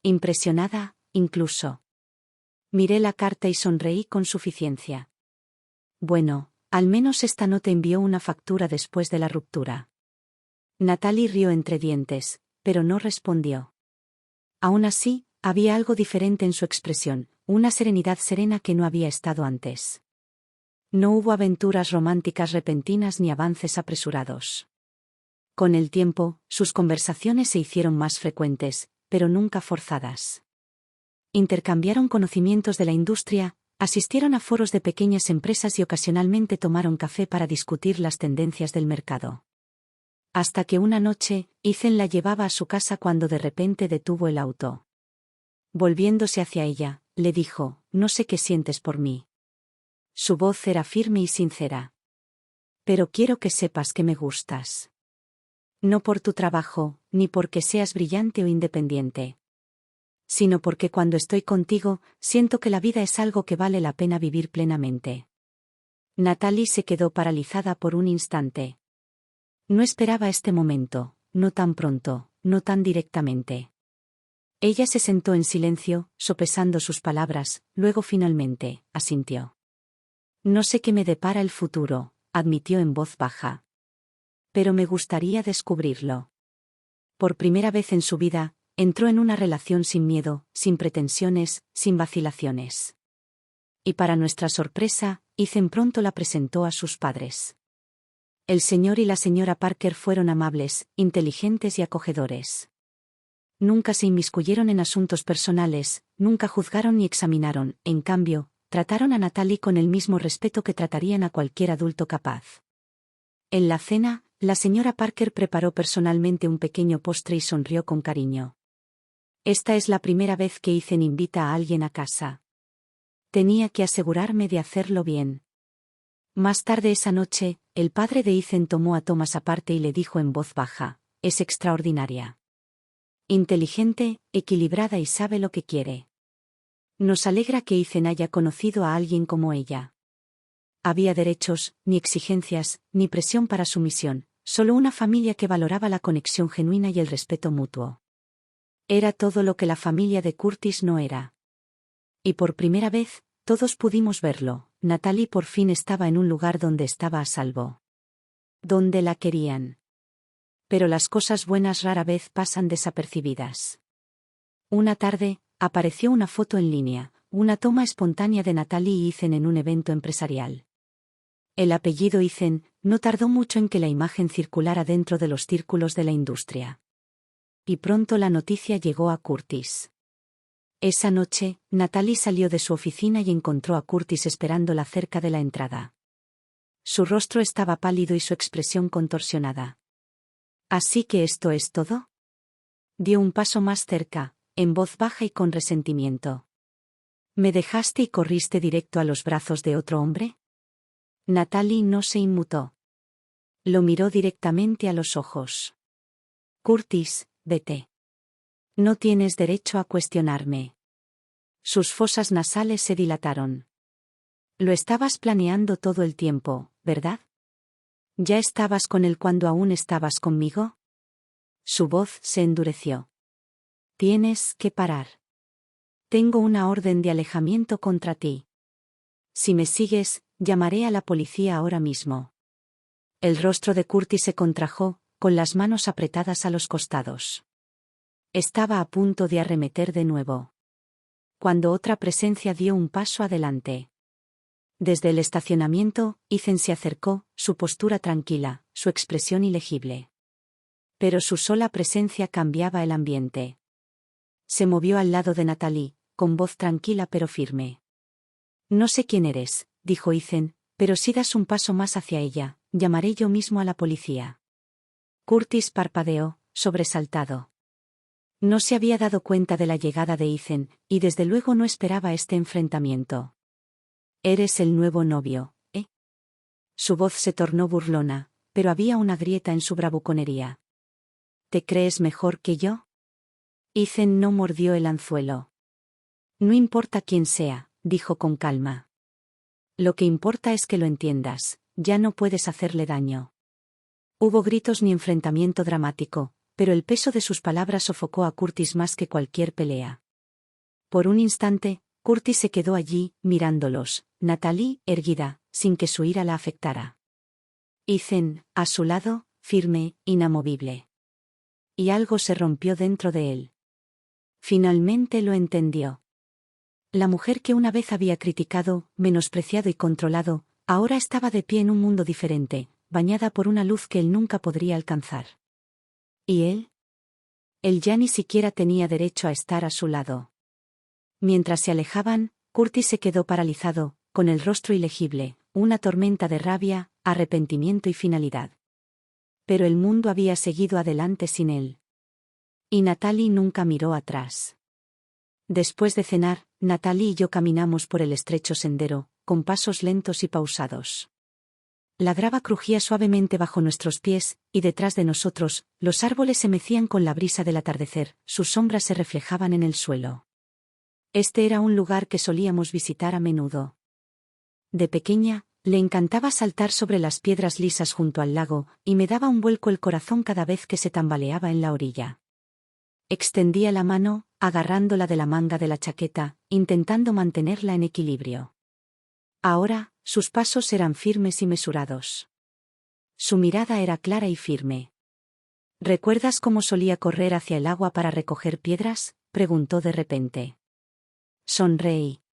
Impresionada, incluso. Miré la carta y sonreí con suficiencia. Bueno, al menos esta no te envió una factura después de la ruptura. Natalie rió entre dientes, pero no respondió. Aún así, había algo diferente en su expresión, una serenidad serena que no había estado antes. No hubo aventuras románticas repentinas ni avances apresurados. Con el tiempo, sus conversaciones se hicieron más frecuentes, pero nunca forzadas. Intercambiaron conocimientos de la industria, Asistieron a foros de pequeñas empresas y ocasionalmente tomaron café para discutir las tendencias del mercado. Hasta que una noche, Ethan la llevaba a su casa cuando de repente detuvo el auto. Volviéndose hacia ella, le dijo: «No sé qué sientes por mí». Su voz era firme y sincera. «Pero quiero que sepas que me gustas. No por tu trabajo, ni porque seas brillante o independiente. Sino porque cuando estoy contigo, siento que la vida es algo que vale la pena vivir plenamente». Natalie se quedó paralizada por un instante. No esperaba este momento, no tan pronto, no tan directamente. Ella se sentó en silencio, sopesando sus palabras, luego finalmente, asintió. «No sé qué me depara el futuro», admitió en voz baja. «Pero me gustaría descubrirlo». Por primera vez en su vida, entró en una relación sin miedo, sin pretensiones, sin vacilaciones. Y para nuestra sorpresa, Ethan pronto la presentó a sus padres. El señor y la señora Parker fueron amables, inteligentes y acogedores. Nunca se inmiscuyeron en asuntos personales, nunca juzgaron ni examinaron, en cambio, trataron a Natalie con el mismo respeto que tratarían a cualquier adulto capaz. En la cena, la señora Parker preparó personalmente un pequeño postre y sonrió con cariño. «Esta es la primera vez que Ethan invita a alguien a casa. Tenía que asegurarme de hacerlo bien». Más tarde esa noche, el padre de Ethan tomó a Thomas aparte y le dijo en voz baja: «Es extraordinaria. Inteligente, equilibrada y sabe lo que quiere. Nos alegra que Ethan haya conocido a alguien como ella». Había derechos, ni exigencias, ni presión para su misión, solo una familia que valoraba la conexión genuina y el respeto mutuo. Era todo lo que la familia de Curtis no era. Y por primera vez, todos pudimos verlo, Natalie por fin estaba en un lugar donde estaba a salvo. Donde la querían. Pero las cosas buenas rara vez pasan desapercibidas. Una tarde, apareció una foto en línea, una toma espontánea de Natalie y Ethan en un evento empresarial. El apellido Ethan no tardó mucho en que la imagen circulara dentro de los círculos de la industria. Y pronto la noticia llegó a Curtis. Esa noche, Natalie salió de su oficina y encontró a Curtis esperándola cerca de la entrada. Su rostro estaba pálido y su expresión contorsionada. «¿Así que esto es todo?». Dio un paso más cerca, en voz baja y con resentimiento. «¿Me dejaste y corriste directo a los brazos de otro hombre?». Natalie no se inmutó. Lo miró directamente a los ojos. «Curtis, vete. No tienes derecho a cuestionarme». Sus fosas nasales se dilataron. «Lo estabas planeando todo el tiempo, ¿verdad? ¿Ya estabas con él cuando aún estabas conmigo?». Su voz se endureció. «Tienes que parar. Tengo una orden de alejamiento contra ti. Si me sigues, llamaré a la policía ahora mismo». El rostro de Curtis se contrajo, con las manos apretadas a los costados. Estaba a punto de arremeter de nuevo, cuando otra presencia dio un paso adelante. Desde el estacionamiento, Ethan se acercó, su postura tranquila, su expresión ilegible. Pero su sola presencia cambiaba el ambiente. Se movió al lado de Natalie, con voz tranquila pero firme. «No sé quién eres», dijo Ethan, «pero si das un paso más hacia ella, llamaré yo mismo a la policía». Curtis parpadeó, sobresaltado. No se había dado cuenta de la llegada de Ethan, y desde luego no esperaba este enfrentamiento. «Eres el nuevo novio, ¿eh?». Su voz se tornó burlona, pero había una grieta en su bravuconería. «¿Te crees mejor que yo?». Ethan no mordió el anzuelo. «No importa quién sea», dijo con calma. «Lo que importa es que lo entiendas, ya no puedes hacerle daño». Hubo gritos ni enfrentamiento dramático, pero el peso de sus palabras sofocó a Curtis más que cualquier pelea. Por un instante, Curtis se quedó allí, mirándolos, Natalie, erguida, sin que su ira la afectara. Ethan, a su lado, firme, inamovible. Y algo se rompió dentro de él. Finalmente lo entendió. La mujer que una vez había criticado, menospreciado y controlado, ahora estaba de pie en un mundo diferente, bañada por una luz que él nunca podría alcanzar. ¿Y él? Él ya ni siquiera tenía derecho a estar a su lado. Mientras se alejaban, Curtis se quedó paralizado, con el rostro ilegible, una tormenta de rabia, arrepentimiento y finalidad. Pero el mundo había seguido adelante sin él. Y Natalie nunca miró atrás. Después de cenar, Natalie y yo caminamos por el estrecho sendero, con pasos lentos y pausados. La grava crujía suavemente bajo nuestros pies, y detrás de nosotros, los árboles se mecían con la brisa del atardecer, sus sombras se reflejaban en el suelo. Este era un lugar que solíamos visitar a menudo. De pequeña, le encantaba saltar sobre las piedras lisas junto al lago, y me daba un vuelco el corazón cada vez que se tambaleaba en la orilla. Extendía la mano, agarrándola de la manga de la chaqueta, intentando mantenerla en equilibrio. Ahora, sus pasos eran firmes y mesurados. Su mirada era clara y firme. ¿Recuerdas cómo solía correr hacia el agua para recoger piedras?, preguntó de repente. Sonreí.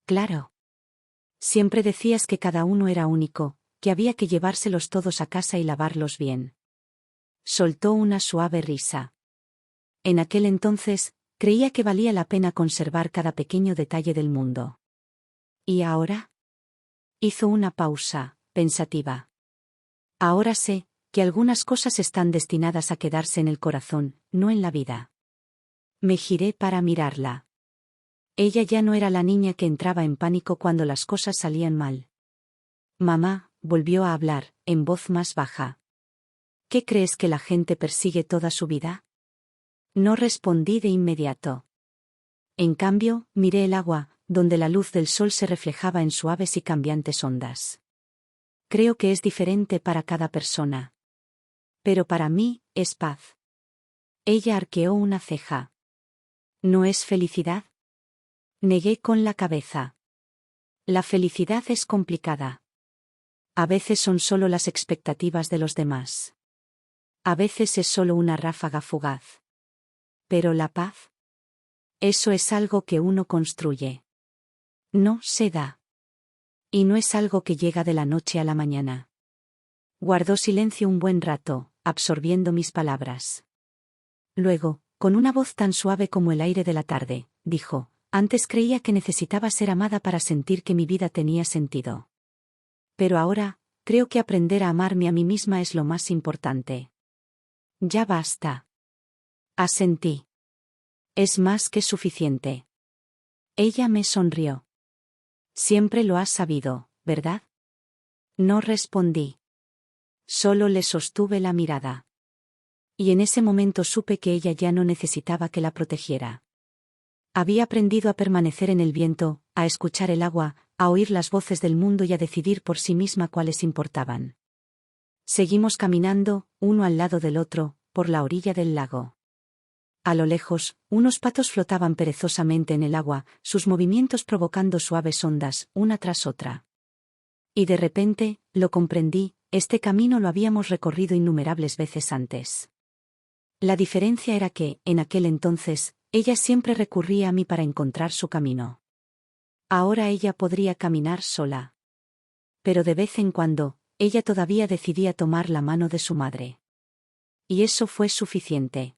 Claro. Siempre decías que cada uno era único, que había que llevárselos todos a casa y lavarlos bien. Soltó una suave risa. En aquel entonces, creía que valía la pena conservar cada pequeño detalle del mundo. ¿Y ahora? Hizo una pausa, pensativa. Ahora sé que algunas cosas están destinadas a quedarse en el corazón, no en la vida. Me giré para mirarla. Ella ya no era la niña que entraba en pánico cuando las cosas salían mal. Mamá, volvió a hablar, en voz más baja. ¿Qué crees que la gente persigue toda su vida? No respondí de inmediato. En cambio, miré el agua, donde la luz del sol se reflejaba en suaves y cambiantes ondas. Creo que es diferente para cada persona. Pero para mí, es paz. Ella arqueó una ceja. ¿No es felicidad? Negué con la cabeza. La felicidad es complicada. A veces son solo las expectativas de los demás. A veces es solo una ráfaga fugaz. Pero la paz. Eso es algo que uno construye. No se da. Y no es algo que llega de la noche a la mañana. Guardó silencio un buen rato, absorbiendo mis palabras. Luego, con una voz tan suave como el aire de la tarde, dijo: antes creía que necesitaba ser amada para sentir que mi vida tenía sentido. Pero ahora, creo que aprender a amarme a mí misma es lo más importante. Ya basta. Asentí. Es más que suficiente. Ella me sonrió. Siempre lo has sabido, ¿verdad? No respondí. Solo le sostuve la mirada. Y en ese momento supe que ella ya no necesitaba que la protegiera. Había aprendido a permanecer en el viento, a escuchar el agua, a oír las voces del mundo y a decidir por sí misma cuáles importaban. Seguimos caminando, uno al lado del otro, por la orilla del lago. A lo lejos, unos patos flotaban perezosamente en el agua, sus movimientos provocando suaves ondas, una tras otra. Y de repente, lo comprendí, este camino lo habíamos recorrido innumerables veces antes. La diferencia era que, en aquel entonces, ella siempre recurría a mí para encontrar su camino. Ahora ella podría caminar sola. Pero de vez en cuando, ella todavía decidía tomar la mano de su madre. Y eso fue suficiente.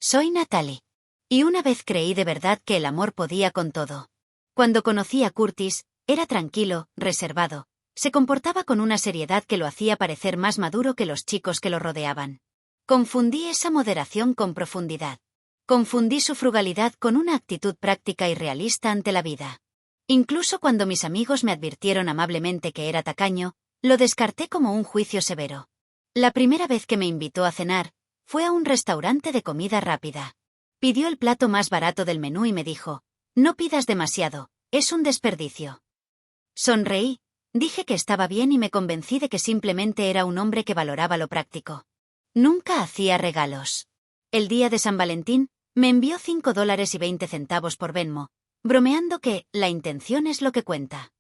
Soy Natalie. Y una vez creí de verdad que el amor podía con todo. Cuando conocí a Curtis, era tranquilo, reservado. Se comportaba con una seriedad que lo hacía parecer más maduro que los chicos que lo rodeaban. Confundí esa moderación con profundidad. Confundí su frugalidad con una actitud práctica y realista ante la vida. Incluso cuando mis amigos me advirtieron amablemente que era tacaño, lo descarté como un juicio severo. La primera vez que me invitó a cenar, fue a un restaurante de comida rápida. Pidió el plato más barato del menú y me dijo: no pidas demasiado, es un desperdicio. Sonreí, dije que estaba bien y me convencí de que simplemente era un hombre que valoraba lo práctico. Nunca hacía regalos. El día de San Valentín, me envió $5.20 por Venmo, bromeando que la intención es lo que cuenta.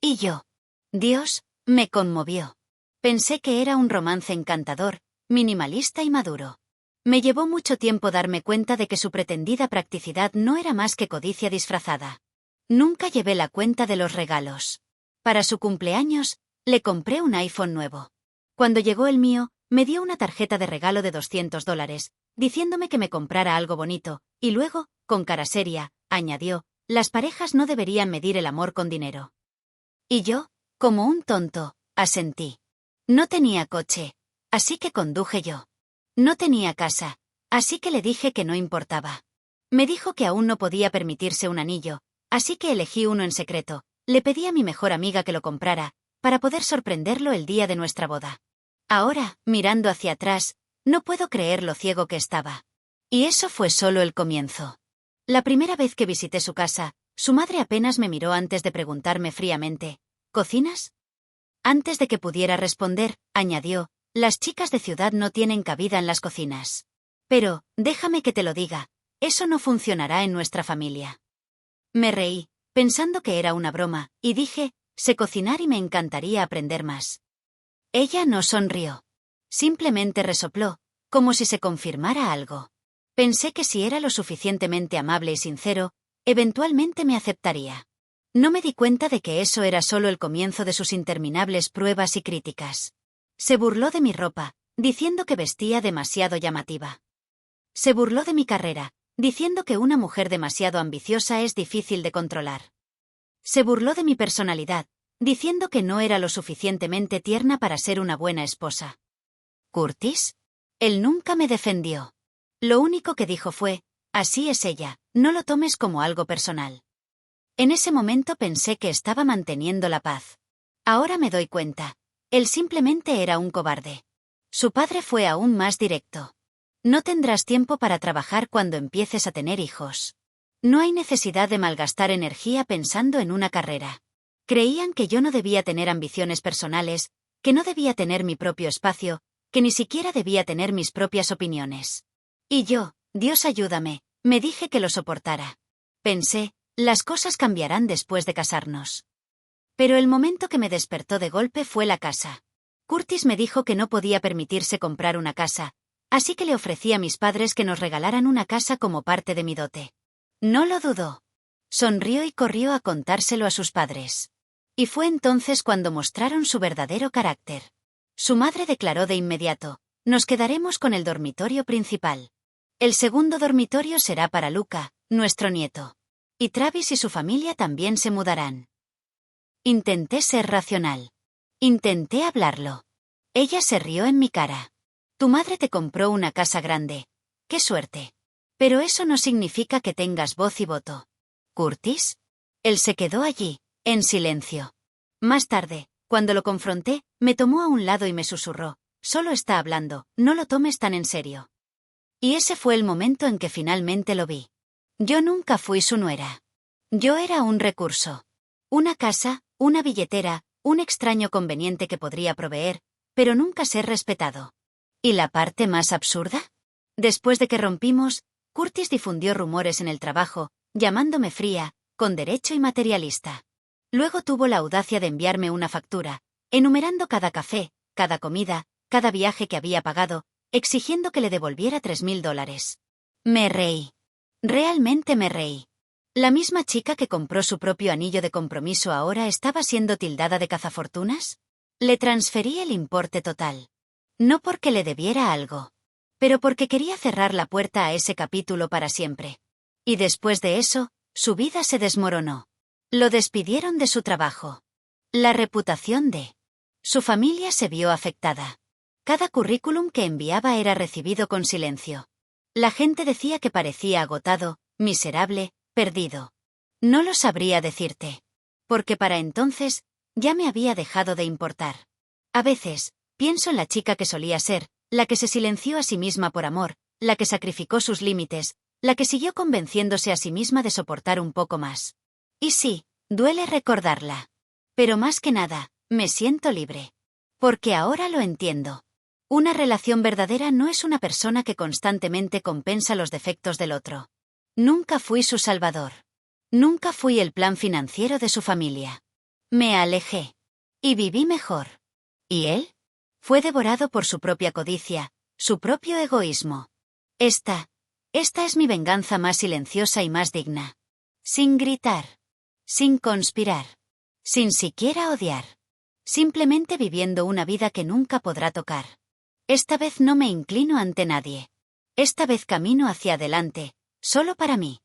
Y yo. Dios, me conmovió. Pensé que era un romance encantador, minimalista y maduro. Me llevó mucho tiempo darme cuenta de que su pretendida practicidad no era más que codicia disfrazada. Nunca llevé la cuenta de los regalos. Para su cumpleaños, le compré un iPhone nuevo. Cuando llegó el mío, me dio una tarjeta de regalo de $200, diciéndome que me comprara algo bonito, y luego, con cara seria, añadió: las parejas no deberían medir el amor con dinero. Y yo, como un tonto, asentí. No tenía coche, así que conduje yo. No tenía casa, así que le dije que no importaba. Me dijo que aún no podía permitirse un anillo, así que elegí uno en secreto. Le pedí a mi mejor amiga que lo comprara, para poder sorprenderlo el día de nuestra boda. Ahora, mirando hacia atrás, no puedo creer lo ciego que estaba. Y eso fue solo el comienzo. La primera vez que visité su casa, su madre apenas me miró antes de preguntarme fríamente, ¿cocinas? Antes de que pudiera responder, añadió, las chicas de ciudad no tienen cabida en las cocinas. Pero, déjame que te lo diga, eso no funcionará en nuestra familia. Me reí, pensando que era una broma, y dije, sé cocinar y me encantaría aprender más. Ella no sonrió. Simplemente resopló, como si se confirmara algo. Pensé que si era lo suficientemente amable y sincero, eventualmente me aceptaría. No me di cuenta de que eso era solo el comienzo de sus interminables pruebas y críticas. Se burló de mi ropa, diciendo que vestía demasiado llamativa. Se burló de mi carrera, diciendo que una mujer demasiado ambiciosa es difícil de controlar. Se burló de mi personalidad, diciendo que no era lo suficientemente tierna para ser una buena esposa. ¿Curtis? Él nunca me defendió. Lo único que dijo fue, así es ella, no lo tomes como algo personal. En ese momento pensé que estaba manteniendo la paz. Ahora me doy cuenta. Él simplemente era un cobarde. Su padre fue aún más directo. No tendrás tiempo para trabajar cuando empieces a tener hijos. No hay necesidad de malgastar energía pensando en una carrera. Creían que yo no debía tener ambiciones personales, que no debía tener mi propio espacio, que ni siquiera debía tener mis propias opiniones. Y yo, Dios ayúdame, me dije que lo soportara. Pensé, las cosas cambiarán después de casarnos. Pero el momento que me despertó de golpe fue la casa. Curtis me dijo que no podía permitirse comprar una casa, así que le ofrecí a mis padres que nos regalaran una casa como parte de mi dote. No lo dudó. Sonrió y corrió a contárselo a sus padres. Y fue entonces cuando mostraron su verdadero carácter. Su madre declaró de inmediato, nos quedaremos con el dormitorio principal. El segundo dormitorio será para Luca, nuestro nieto. Y Travis y su familia también se mudarán. Intenté ser racional. Intenté hablarlo. Ella se rió en mi cara. Tu madre te compró una casa grande. ¡Qué suerte! Pero eso no significa que tengas voz y voto. ¿Curtis? Él se quedó allí, en silencio. Más tarde, cuando lo confronté, me tomó a un lado y me susurró, solo está hablando, no lo tomes tan en serio. Y ese fue el momento en que finalmente lo vi. Yo nunca fui su nuera. Yo era un recurso. Una casa, una billetera, un extraño conveniente que podría proveer, pero nunca ser respetado. ¿Y la parte más absurda? Después de que rompimos, Curtis difundió rumores en el trabajo, llamándome fría, con derecho y materialista. Luego tuvo la audacia de enviarme una factura, enumerando cada café, cada comida, cada viaje que había pagado, exigiendo que le devolviera $3,000. Me reí. Realmente me reí. ¿La misma chica que compró su propio anillo de compromiso ahora estaba siendo tildada de cazafortunas? Le transferí el importe total. No porque le debiera algo, pero porque quería cerrar la puerta a ese capítulo para siempre. Y después de eso, su vida se desmoronó. Lo despidieron de su trabajo. La reputación de su familia se vio afectada. Cada currículum que enviaba era recibido con silencio. La gente decía que parecía agotado, miserable, perdido. No lo sabría decirte. Porque para entonces, ya me había dejado de importar. A veces, pienso en la chica que solía ser, la que se silenció a sí misma por amor, la que sacrificó sus límites, la que siguió convenciéndose a sí misma de soportar un poco más. Y sí, duele recordarla. Pero más que nada, me siento libre. Porque ahora lo entiendo. Una relación verdadera no es una persona que constantemente compensa los defectos del otro. Nunca fui su salvador. Nunca fui el plan financiero de su familia. Me alejé. Y viví mejor. ¿Y él? Fue devorado por su propia codicia, su propio egoísmo. Esta es mi venganza más silenciosa y más digna. Sin gritar. Sin conspirar. Sin siquiera odiar. Simplemente viviendo una vida que nunca podrá tocar. Esta vez no me inclino ante nadie. Esta vez camino hacia adelante, solo para mí.